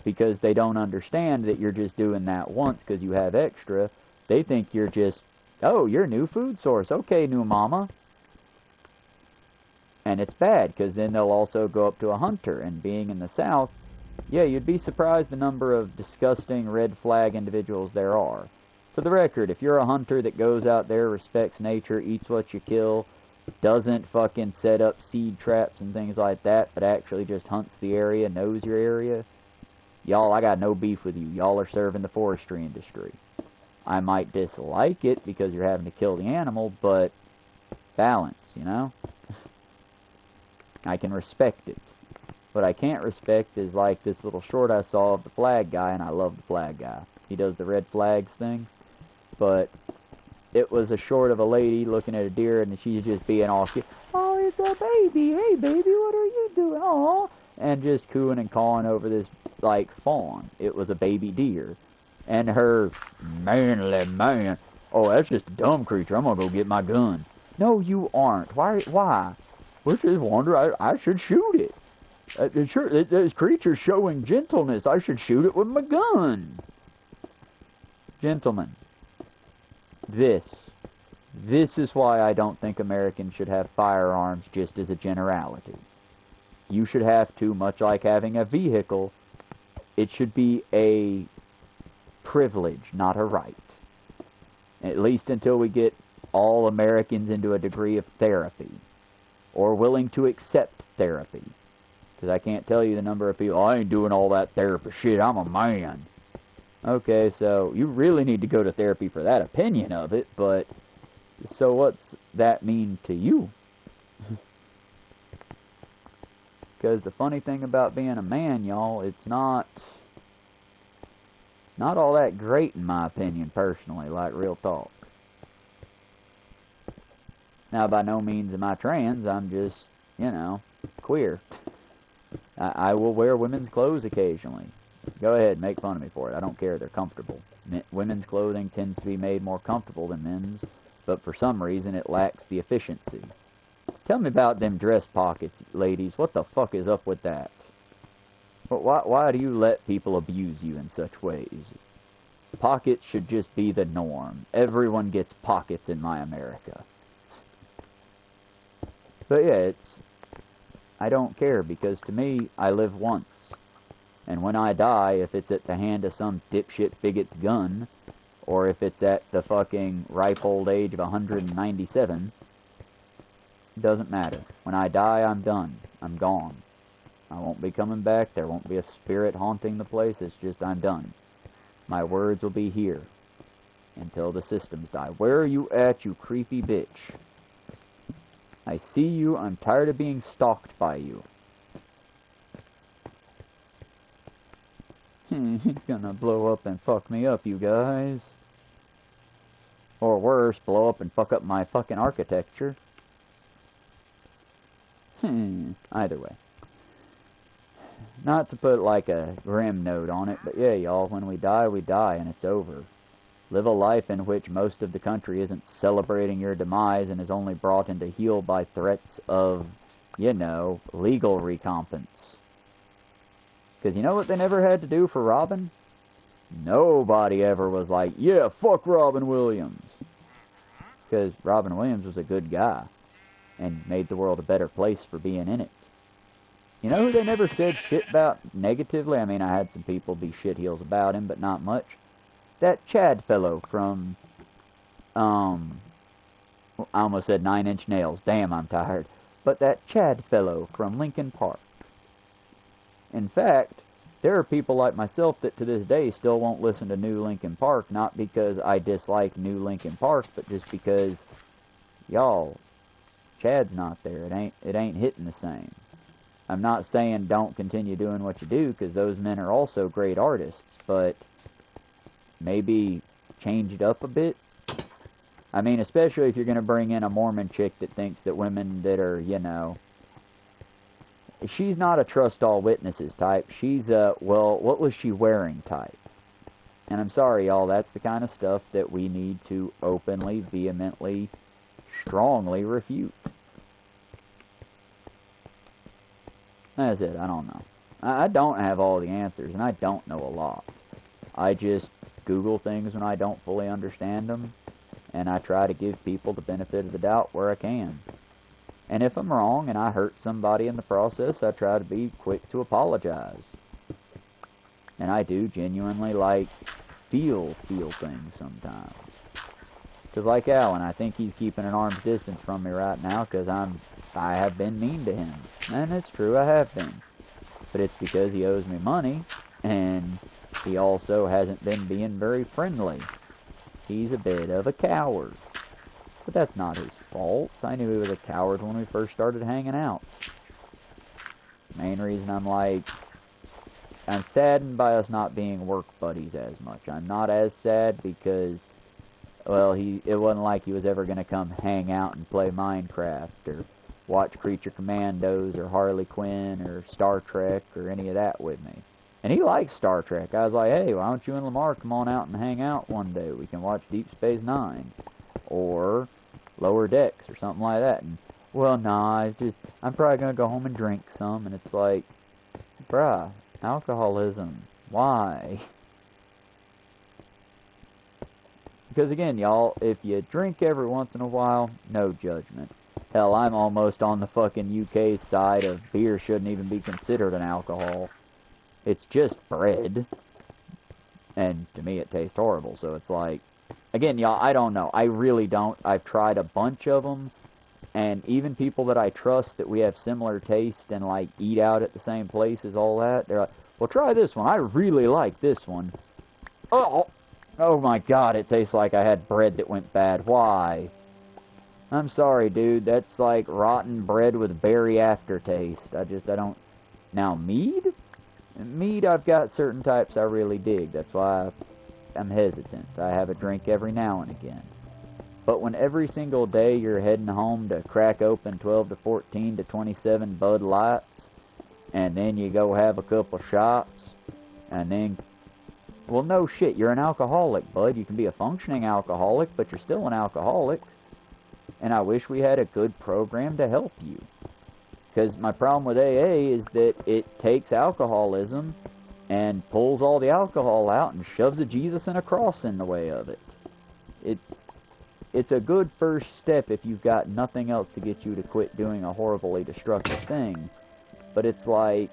Because they don't understand that you're just doing that once because you have extra. They think you're just, oh, you're a new food source. Okay, new mama. And it's bad, because then they'll also go up to a hunter, and being in the South, yeah, you'd be surprised the number of disgusting red flag individuals there are. For the record, if you're a hunter that goes out there, respects nature, eats what you kill, doesn't fucking set up seed traps and things like that, but actually just hunts the area, knows your area, y'all, I got no beef with you. Y'all are serving the forestry industry. I might dislike it because you're having to kill the animal, but balance, you know? I can respect it. What I can't respect is like this little short I saw of the flag guy, and I love the flag guy. He does the red flags thing. But it was a short of a lady looking at a deer, and she's just being all cute. Oh, it's a baby. Hey, baby, what are you doing? Oh, and just cooing and cawing over this, like, fawn. It was a baby deer. And her manly man. Oh, that's just a dumb creature. I'm going to go get my gun. No, you aren't. Why? We're just wondering. I should shoot it. This creature's showing gentleness. I should shoot it with my gun. Gentlemen. This is why I don't think Americans should have firearms just as a generality. You should have to, much like having a vehicle, it should be a privilege, not a right. At least until we get all Americans into a degree of therapy, or willing to accept therapy. Because I can't tell you the number of people, I ain't doing all that therapy shit, I'm a man. Okay, so you really need to go to therapy for that opinion of it, but so what's that mean to you? Because the funny thing about being a man, y'all, it's not all that great in my opinion, personally, like real talk. Now, by no means am I trans, I'm just, you know, queer. I will wear women's clothes occasionally. Go ahead, make fun of me for it. I don't care. They're comfortable. Women's clothing tends to be made more comfortable than men's, but for some reason it lacks the efficiency. Tell me about them dress pockets, ladies. What the fuck is up with that? Why do you let people abuse you in such ways? Pockets should just be the norm. Everyone gets pockets in my America. But yeah, I don't care, because to me, I live once. And when I die, if it's at the hand of some dipshit bigot's gun, or if it's at the fucking ripe old age of 197, it doesn't matter. When I die, I'm done. I'm gone. I won't be coming back. There won't be a spirit haunting the place. It's just I'm done. My words will be here until the systems die. Where are you at, you creepy bitch? I see you. I'm tired of being stalked by you. He's gonna blow up and fuck me up, you guys. Or worse, blow up and fuck up my fucking architecture. Either way. Not to put like a grim note on it, but yeah, y'all, when we die, and it's over. Live a life in which most of the country isn't celebrating your demise and is only brought into heel by threats of, you know, legal recompense. Because you know what they never had to do for Robin? Nobody ever was like, yeah, fuck Robin Williams. Because Robin Williams was a good guy and made the world a better place for being in it. You know who they never said shit about negatively? I mean, I had some people be shitheels about him, but not much. That Chad fellow from, I almost said 9 Inch Nails. Damn, I'm tired. But that Chad fellow from Linkin Park. In fact, there are people like myself that to this day still won't listen to New Linkin Park, not because I dislike New Linkin Park, but just because, y'all, Chad's not there. It ain't hitting the same. I'm not saying don't continue doing what you do, because those men are also great artists, but maybe change it up a bit. I mean, especially if you're going to bring in a Mormon chick that thinks that women that are, you know, she's not a trust all witnesses type. She's a, well, what was she wearing type. And I'm sorry, y'all, that's the kind of stuff that we need to openly, vehemently, strongly refute. That's it. I don't know. I don't have all the answers, and I don't know a lot. I just Google things when I don't fully understand them, and I try to give people the benefit of the doubt where I can. And if I'm wrong and I hurt somebody in the process, I try to be quick to apologize. And I do genuinely, like, feel things sometimes. Because like Alan, I think he's keeping an arm's distance from me right now because I have been mean to him. And it's true, I have been. But it's because he owes me money, and he also hasn't been being very friendly. He's a bit of a coward. But that's not his fault. I knew he was a coward when we first started hanging out. Main reason I'm like, I'm saddened by us not being work buddies as much. I'm not as sad because, well, it wasn't like he was ever going to come hang out and play Minecraft or watch Creature Commandos or Harley Quinn or Star Trek or any of that with me. And he likes Star Trek. I was like, hey, why don't you and Lamar come on out and hang out one day? We can watch Deep Space Nine or Lower Decks or something like that. And, well, nah, I'm probably going to go home and drink some. And it's like, bruh, alcoholism. Why? Because again, y'all, if you drink every once in a while, no judgment. Hell, I'm almost on the fucking UK side of beer shouldn't even be considered an alcohol. It's just bread. And to me it tastes horrible, so it's like, again, y'all, I don't know. I really don't. I've tried a bunch of them, and even people that I trust that we have similar taste and like eat out at the same places, all that, they're like, well, try this one. I really like this one. Oh my god, it tastes like I had bread that went bad. Why? I'm sorry, dude. That's like rotten bread with berry aftertaste. I don't... Now, mead? Mead, I've got certain types I really dig. That's why I'm hesitant. I have a drink every now and again. But when every single day you're heading home to crack open 12 to 14 to 27 Bud Lights, and then you go have a couple shots, and then... Well, no shit, you're an alcoholic, bud. You can be a functioning alcoholic, but you're still an alcoholic. And I wish we had a good program to help you. Because my problem with AA is that it takes alcoholism and pulls all the alcohol out and shoves a Jesus and a cross in the way of it. It's a good first step if you've got nothing else to get you to quit doing a horribly destructive thing. But it's like,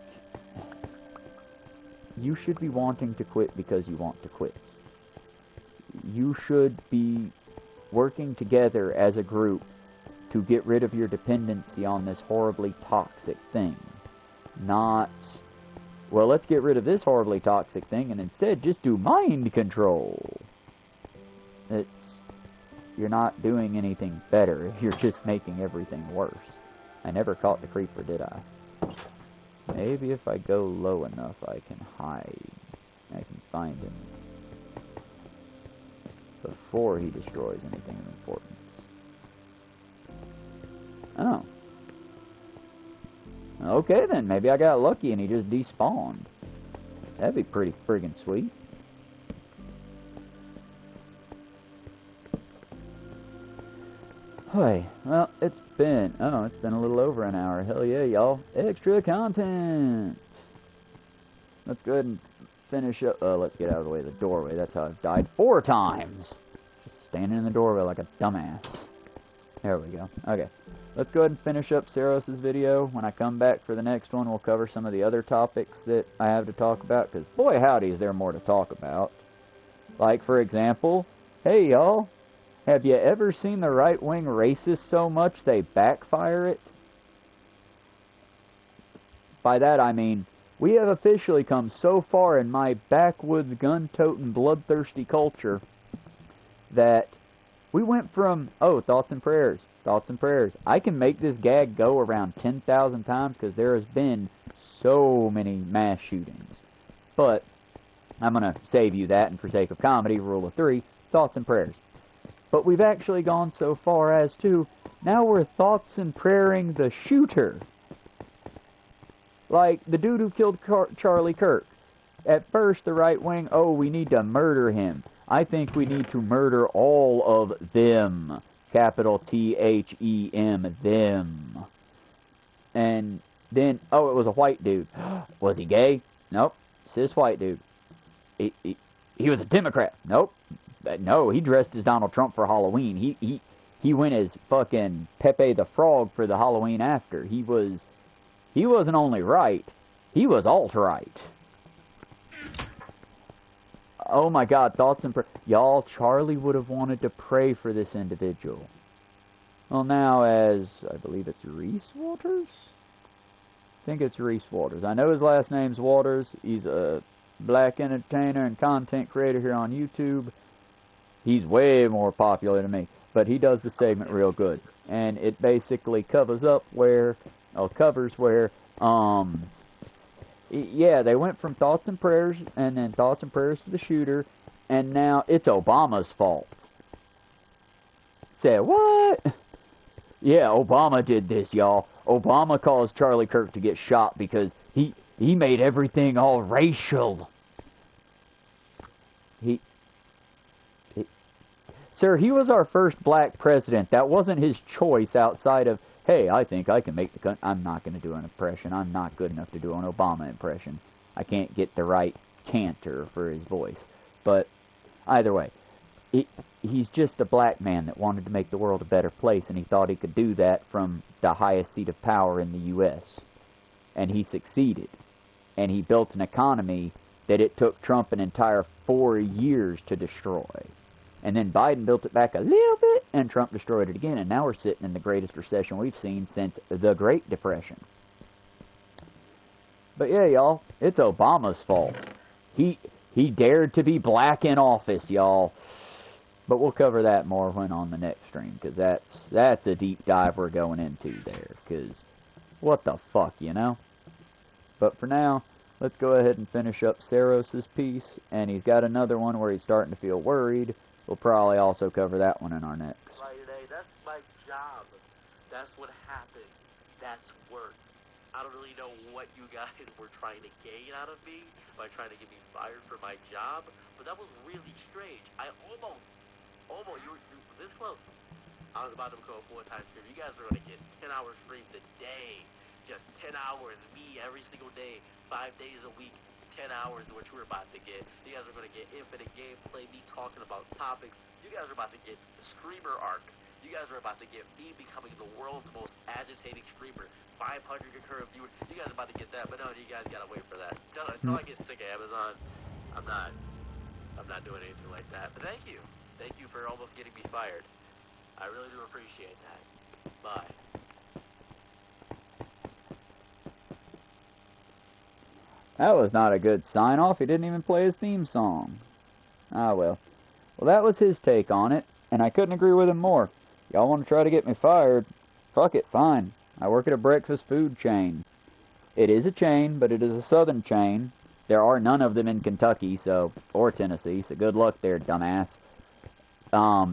you should be wanting to quit because you want to quit. You should be working together as a group to get rid of your dependency on this horribly toxic thing. Not, well, let's get rid of this horribly toxic thing and instead just do mind control. You're not doing anything better. You're just making everything worse. I never caught the creeper, did I? Maybe if I go low enough I can hide. I can find him before he destroys anything of importance. Oh. Okay then, maybe I got lucky and he just despawned. That'd be pretty friggin' sweet. Hey, well, it's been a little over an hour. Hell yeah, y'all. Extra content! Let's go ahead and finish up. Let's get out of the way of the doorway. That's how I've died 4 times. Just standing in the doorway like a dumbass. There we go. Okay. Let's go ahead and finish up Saros' video. When I come back for the next one, we'll cover some of the other topics that I have to talk about. Because, boy, howdy, is there more to talk about. Like, for example, hey, y'all. Have you ever seen the right-wing racist so much they backfire it? By that I mean, we have officially come so far in my backwoods, gun-toting, bloodthirsty culture that we went from, oh, thoughts and prayers. I can make this gag go around 10,000 times because there has been so many mass shootings. But I'm going to save you that, and for sake of comedy, rule of 3, thoughts and prayers. But we've actually gone so far as to, now we're thoughts and prayering the shooter. Like the dude who killed Charlie Kirk. At first, the right wing, oh, we need to murder him. I think we need to murder all of them. Capital T-H-E-M, them. And then, oh, it was a white dude. Was he gay? Nope. Cis white dude. He was a Democrat. Nope. No, he dressed as Donald Trump for Halloween. He went as fucking Pepe the Frog for the Halloween after. He wasn't only right, he was alt-right. Oh my god, thoughts and prayers. Y'all, Charlie would have wanted to pray for this individual. Well, now as, I believe it's Reese Waters? I think it's Reese Waters. I know his last name's Waters. He's a black entertainer and content creator here on YouTube. He's way more popular than me, but he does the segment real good. And it basically covers where Yeah, they went from thoughts and prayers, and then thoughts and prayers to the shooter, and now it's Obama's fault. Said, what? Yeah, Obama did this, y'all. Obama caused Charlie Kirk to get shot because he made everything all racial. He Sir, he was our first black president. That wasn't his choice outside of, hey, I think I can make the country. I'm not going to do an impression. I'm not good enough to do an Obama impression. I can't get the right canter for his voice. But either way, he's just a black man that wanted to make the world a better place, and he thought he could do that from the highest seat of power in the U.S. And he succeeded. And he built an economy that it took Trump an entire 4 years to destroy. And then Biden built it back a little bit, and Trump destroyed it again, and now we're sitting in the greatest recession we've seen since the Great Depression. But yeah, y'all, it's Obama's fault. He dared to be black in office, y'all. But we'll cover that more when on the next stream, because that's a deep dive we're going into there, because what the fuck, you know? But for now, let's go ahead and finish up Saros' piece, and he's got another one where he's starting to feel worried. We'll probably also cover that one in our next. Right today, that's my job. That's what happened. That's work. I don't really know what you guys were trying to gain out of me by trying to get me fired for my job, but that was really strange. I almost, you were this close. I was about to go full-time stream. You guys are going to get 10-hour streams a day. Just 10 hours, me every single day, 5 days a week. 10 hours, which we're about to get. You guys are going to get infinite gameplay, me talking about topics. You guys are about to get the streamer arc. You guys are about to get me becoming the world's most agitating streamer. 500 concurrent viewers. You guys are about to get that, but no, you guys got to wait for that. Until I get sick of Amazon, I'm not doing anything like that. But thank you. Thank you for almost getting me fired. I really do appreciate that. Bye. That was not a good sign-off. He didn't even play his theme song. Ah, well. Well, that was his take on it, and I couldn't agree with him more. Y'all want to try to get me fired? Fuck it, fine. I work at a breakfast food chain. It is a chain, but it is a southern chain. There are none of them in Kentucky, or Tennessee, so good luck there, dumbass.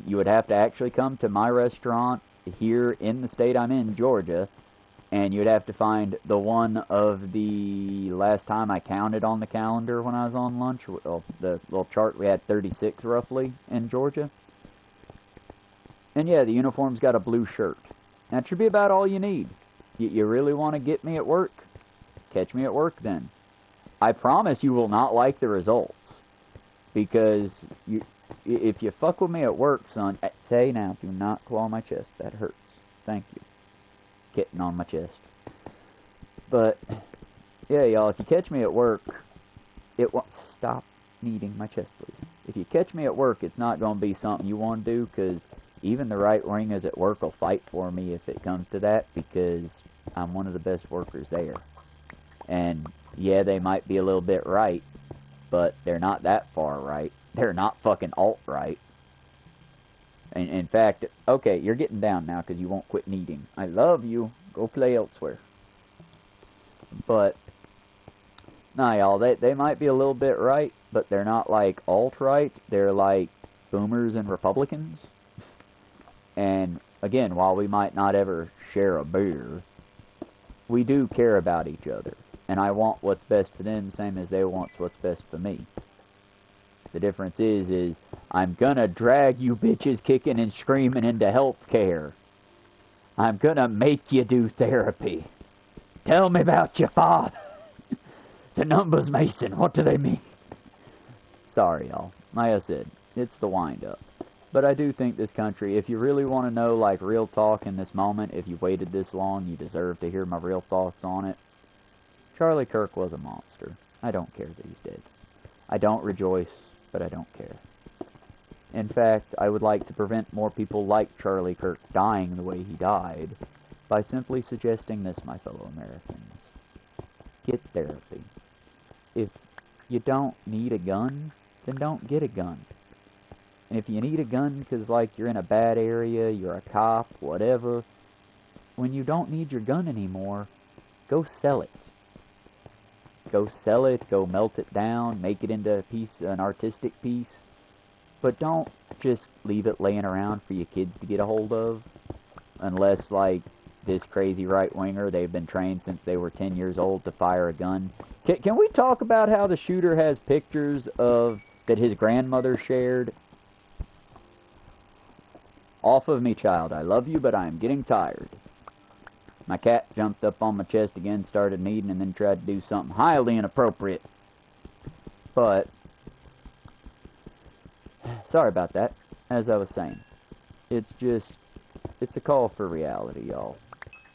You would have to actually come to my restaurant here in the state I'm in, Georgia, and you'd have to find the one of the last time I counted on the calendar when I was on lunch. Well, the little chart, we had 36 roughly in Georgia. And yeah, the uniform's got a blue shirt. That should be about all you need. You really want to get me at work? Catch me at work then. I promise you will not like the results. Because if you fuck with me at work, son, say now, do not claw my chest. That hurts. Thank you. Getting on my chest. But yeah, y'all, if you catch me at work, it won't stop kneading my chest, please. If you catch me at work, it's not going to be something you want to do, because even the right wingers at work will fight for me if it comes to that, because I'm one of the best workers there. And yeah, they might be a little bit right, but they're not that far right. They're not fucking alt-right. In fact, okay, you're getting down now because you won't quit kneading. I love you. Go play elsewhere. But, nah, y'all, they might be a little bit right, but they're not like alt-right. They're like boomers and Republicans. And, again, while we might not ever share a beer, we do care about each other. And I want what's best for them, same as they want what's best for me. The difference is I'm gonna drag you bitches kicking and screaming into healthcare. I'm gonna make you do therapy. Tell me about your father. The numbers, Mason, what do they mean? Sorry, y'all. Like I said, it's the wind-up. But I do think this country, if you really want to know, like, real talk in this moment, if you waited this long, you deserve to hear my real thoughts on it. Charlie Kirk was a monster. I don't care that he's dead. I don't rejoice, but I don't care. In fact, I would like to prevent more people like Charlie Kirk dying the way he died by simply suggesting this, my fellow Americans. Get therapy. If you don't need a gun, then don't get a gun. And if you need a gun because, like, you're in a bad area, you're a cop, whatever, when you don't need your gun anymore, go sell it. go sell it, go melt it down, make it into a piece, an artistic piece. But don't just leave it laying around for your kids to get a hold of. Unless, like, this crazy right-winger, they've been trained since they were 10 years old to fire a gun. Can we talk about how the shooter has pictures of that his grandmother shared? Off of me, child. I love you, but I am getting tired. My cat jumped up on my chest again, started kneading, and then tried to do something highly inappropriate. But, sorry about that. As I was saying, it's a call for reality, y'all.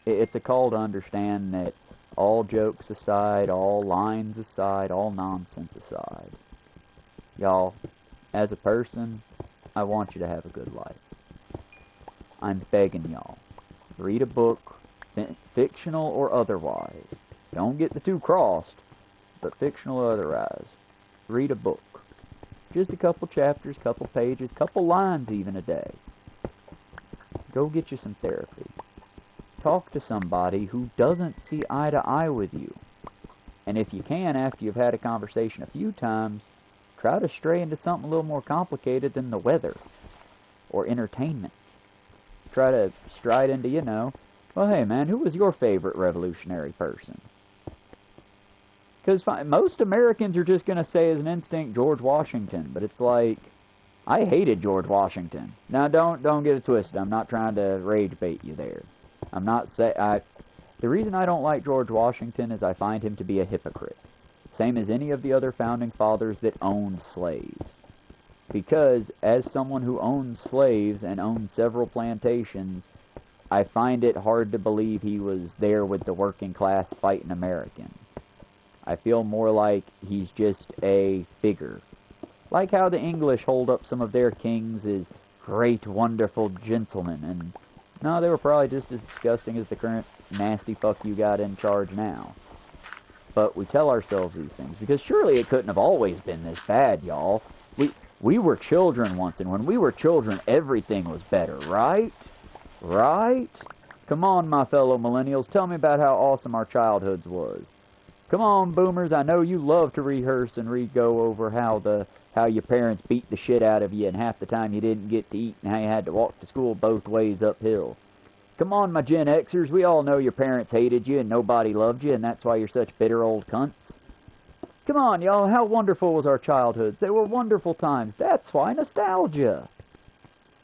It's a call to understand that all jokes aside, all lines aside, all nonsense aside, y'all, as a person, I want you to have a good life. I'm begging y'all, read a book, fictional or otherwise. Don't get the two crossed, but fictional or otherwise. Read a book. Just a couple chapters, couple pages, couple lines even a day. Go get you some therapy. Talk to somebody who doesn't see eye to eye with you. And if you can, after you've had a conversation a few times, try to stray into something a little more complicated than the weather or entertainment. Try to stride into, you know, well, hey man, who was your favorite revolutionary person? Because most Americans are just going to say as an instinct George Washington, but it's like, I hated George Washington. Now don't get it twisted. I'm not trying to rage bait you there. I'm not the reason I don't like George Washington is I find him to be a hypocrite. Same as any of the other founding fathers that owned slaves. Because as someone who owns slaves and owns several plantations, I find it hard to believe he was there with the working class fighting American. I feel more like he's just a figure. Like how the English hold up some of their kings as great, wonderful gentlemen, and no, they were probably just as disgusting as the current nasty fuck you got in charge now. But we tell ourselves these things, because surely it couldn't have always been this bad, y'all. We were children once, and when we were children, everything was better, right? Right? Come on, my fellow millennials, tell me about how awesome our childhoods was. Come on, boomers, I know you love to rehearse and re-go over how your parents beat the shit out of you and half the time you didn't get to eat and how you had to walk to school both ways uphill. Come on, my Gen Xers, we all know your parents hated you and nobody loved you and that's why you're such bitter old cunts. Come on, y'all, how wonderful was our childhoods? They were wonderful times. That's why nostalgia.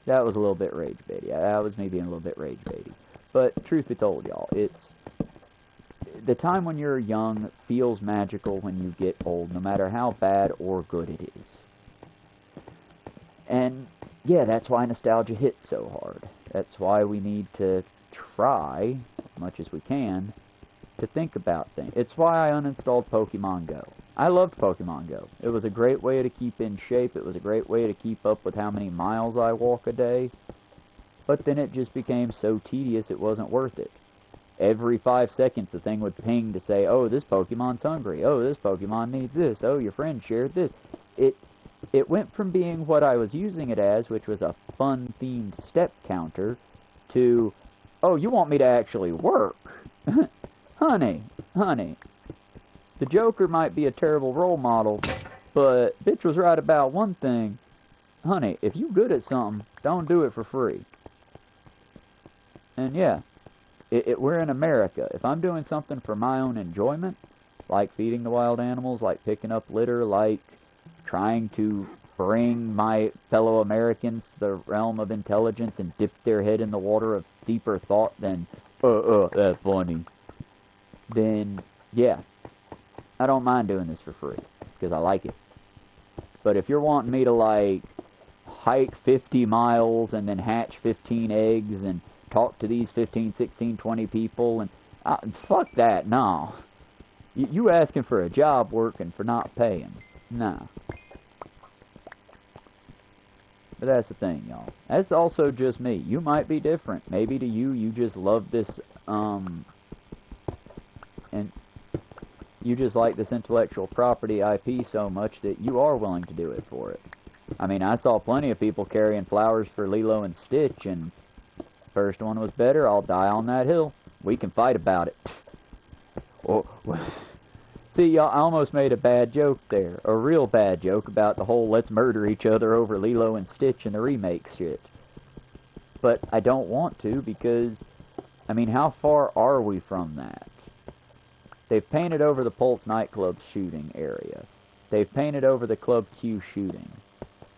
That was a little bit rage baity. That was me being a little bit rage baity. But truth be told, y'all, it's the time when you're young feels magical when you get old, no matter how bad or good it is. And yeah, that's why nostalgia hits so hard. That's why we need to try, as much as we can, to think about things. It's why I uninstalled Pokemon Go. I loved Pokemon Go. It was a great way to keep in shape. It was a great way to keep up with how many miles I walk a day. But then it just became so tedious it wasn't worth it. Every 5 seconds the thing would ping to say, oh, this Pokemon's hungry. Oh, this Pokemon needs this. Oh, your friend shared this. It went from being what I was using it as, which was a fun-themed step counter, to, oh, you want me to actually work? Honey. The Joker might be a terrible role model, but bitch was right about one thing. Honey, if you good at something, don't do it for free. And yeah, we're in America. If I'm doing something for my own enjoyment, like feeding the wild animals, like picking up litter, like trying to bring my fellow Americans to the realm of intelligence and dip their head in the water of deeper thought than, that's funny, then, yeah, I don't mind doing this for free, because I like it. But if you're wanting me to, like, hike 50 miles and then hatch 15 eggs and talk to these 15, 16, 20 people, and fuck that, no. You asking for a job working for not paying. Nah. But that's the thing, y'all. That's also just me. You might be different. Maybe to you, you just love this, and you just like this intellectual property IP so much that you are willing to do it for it. I mean, I saw plenty of people carrying flowers for Lilo and Stitch, and first one was better, I'll die on that hill. We can fight about it. Oh, See, I almost made a bad joke there. A real bad joke about the whole let's murder each other over Lilo and Stitch and the remake shit. But I don't want to because, I mean, how far are we from that? They've painted over the Pulse nightclub shooting area. They've painted over the Club Q shooting.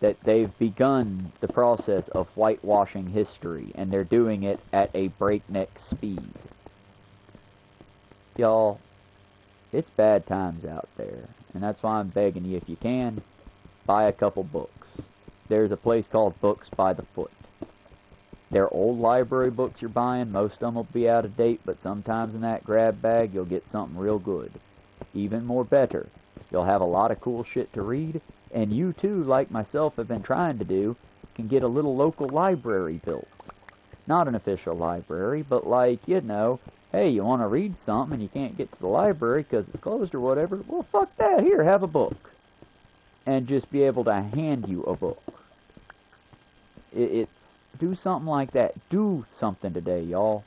That they've begun the process of whitewashing history, and they're doing it at a breakneck speed. Y'all, it's bad times out there, and that's why I'm begging you, if you can, buy a couple books. There's a place called Books by the Foot. They're old library books you're buying. Most of them will be out of date, but sometimes in that grab bag you'll get something real good. Even more better, you'll have a lot of cool shit to read, and you too, like myself have been trying to do, can get a little local library built. Not an official library, but like, you know, hey, you want to read something and you can't get to the library because it's closed or whatever, well, fuck that, here, have a book. And just be able to hand you a book. It's do something like that. Do something today, y'all.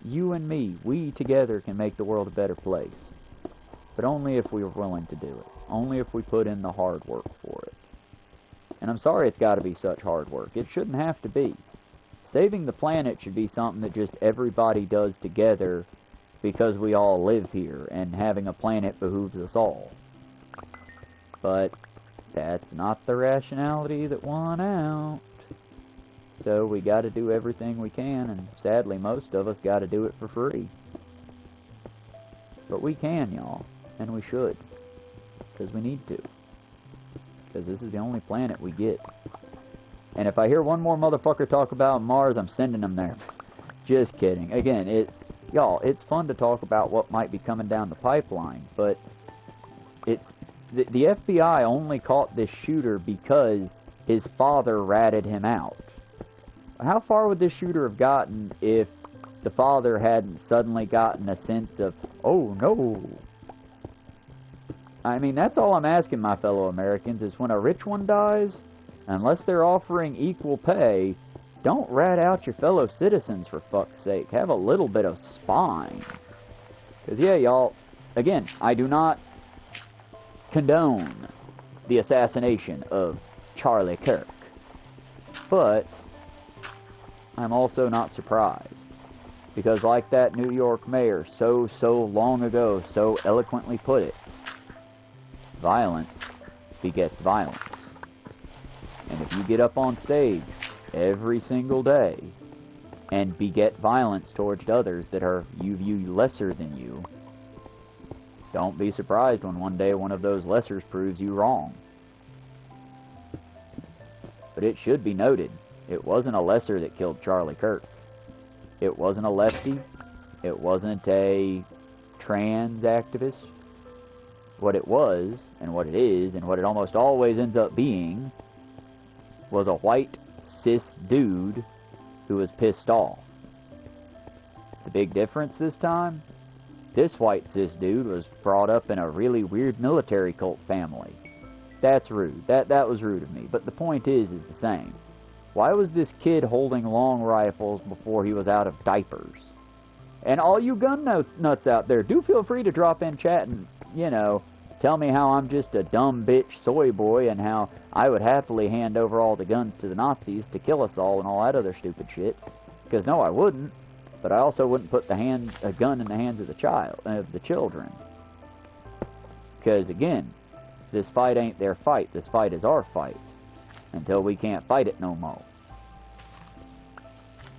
You and me, we together can make the world a better place. But only if we're willing to do it. Only if we put in the hard work for it. And I'm sorry it's got to be such hard work. It shouldn't have to be. Saving the planet should be something that just everybody does together because we all live here, and having a planet behooves us all. But that's not the rationality that won out. So we got to do everything we can, and sadly most of us got to do it for free. But we can, y'all, and we should, because we need to. Because this is the only planet we get. And if I hear one more motherfucker talk about Mars, I'm sending them there. Just kidding. Again, y'all, it's fun to talk about what might be coming down the pipeline, but the FBI only caught this shooter because his father ratted him out. How far would this shooter have gotten if the father hadn't suddenly gotten a sense of, oh no? I mean, that's all I'm asking my fellow Americans, is when a rich one dies, unless they're offering equal pay, don't rat out your fellow citizens, for fuck's sake. Have a little bit of spine. Because, yeah, y'all, again, I do not condone the assassination of Charlie Kirk. But I'm also not surprised. Because like that New York mayor so long ago so eloquently put it, violence begets violence. And if you get up on stage every single day and beget violence towards others that you view lesser than you, don't be surprised when one day one of those lessers proves you wrong. But it should be noted, it wasn't a lesser that killed Charlie Kirk. It wasn't a lefty. It wasn't a trans activist. What it was, and what it is, and what it almost always ends up being, was a white, cis dude who was pissed off. The big difference this time? This white cis dude was brought up in a really weird military cult family. That's rude. That was rude of me. But the point is the same. Why was this kid holding long rifles before he was out of diapers? And all you gun nuts out there, do feel free to drop in chat and, you know, tell me how I'm just a dumb bitch soy boy and how I would happily hand over all the guns to the Nazis to kill us all and all that other stupid shit. Because no, I wouldn't. But I also wouldn't put a gun in the hands of the children. Because again, this fight ain't their fight. This fight is our fight. Until we can't fight it no more.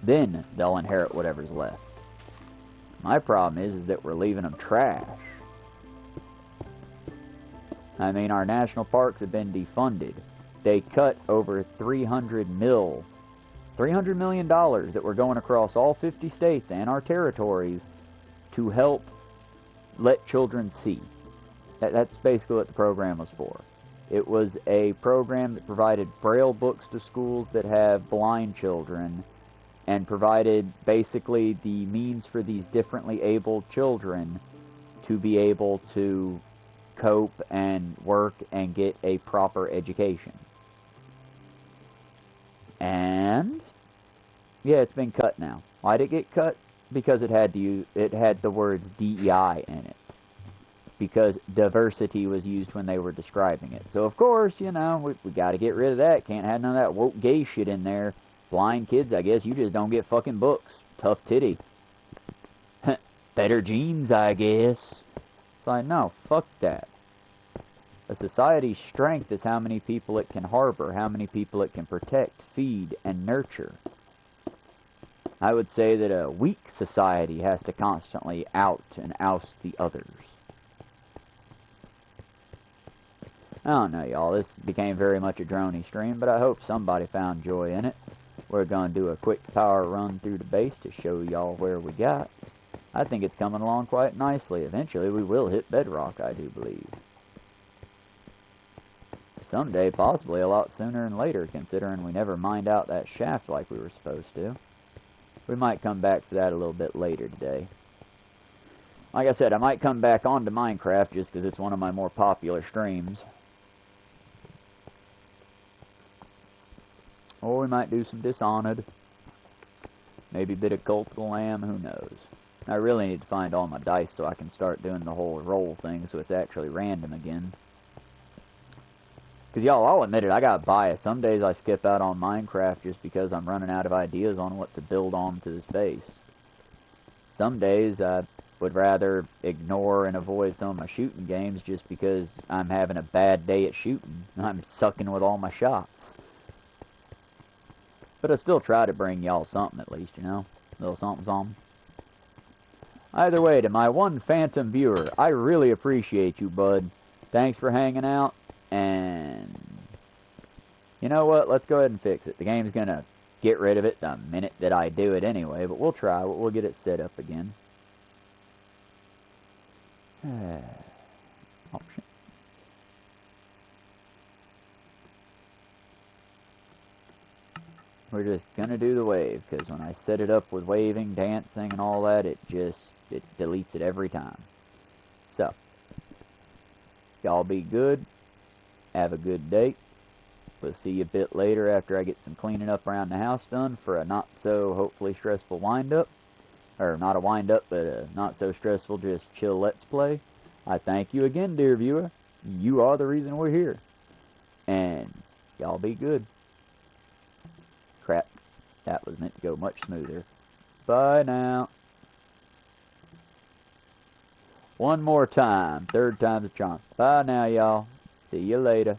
Then they'll inherit whatever's left. My problem is that we're leaving them trash. I mean, our national parks have been defunded. They cut over $300 million that were going across all 50 states and our territories to help let children see. That's basically what the program was for. It was a program that provided Braille books to schools that have blind children and provided basically the means for these differently abled children to be able to cope and work and get a proper education. And yeah, it's been cut now. Why did it get cut? Because it had the words DEI in it. because diversity was used when they were describing it. So, of course, you know, we got to get rid of that. Can't have none of that woke gay shit in there. Blind kids, I guess you just don't get fucking books. Tough titty. Better genes, I guess. It's like, no, fuck that. A society's strength is how many people it can harbor, how many people it can protect, feed, and nurture. I would say that a weak society has to constantly out and oust the others. I don't know, y'all. This became very much a droney stream, but I hope somebody found joy in it. We're going to do a quick power run through the base to show y'all where we got. I think it's coming along quite nicely. Eventually, we will hit bedrock, I do believe. Someday, possibly a lot sooner than later, considering we never mined out that shaft like we were supposed to. We might come back to that a little bit later today. Like I said, I might come back onto Minecraft just because it's one of my more popular streams. Or we might do some Dishonored. Maybe a bit of Cult of the Lamb, who knows. I really need to find all my dice so I can start doing the whole roll thing so it's actually random again. Because, y'all, I'll admit it, I got biased. Some days I skip out on Minecraft just because I'm running out of ideas on what to build on to this base. Some days I would rather ignore and avoid some of my shooting games just because I'm having a bad day at shooting. I'm sucking with all my shots. But I still try to bring y'all something at least, you know? A little something. Either way, to my one phantom viewer, I really appreciate you, bud. Thanks for hanging out, and you know what? Let's go ahead and fix it. The game's gonna get rid of it the minute that I do it anyway, but we'll try. We'll get it set up again. Option. We're just gonna do the wave, because when I set it up with waving, dancing, and all that, it deletes it every time. So, y'all be good. Have a good day. We'll see you a bit later after I get some cleaning up around the house done for a not-so-hopefully stressful wind-up. Or not a wind-up, but a not-so-stressful, just chill let's play. I thank you again, dear viewer. You are the reason we're here. And y'all be good. Crap. That was meant to go much smoother. Bye now. One more time. Third time's a charm. Bye now, y'all. See you later.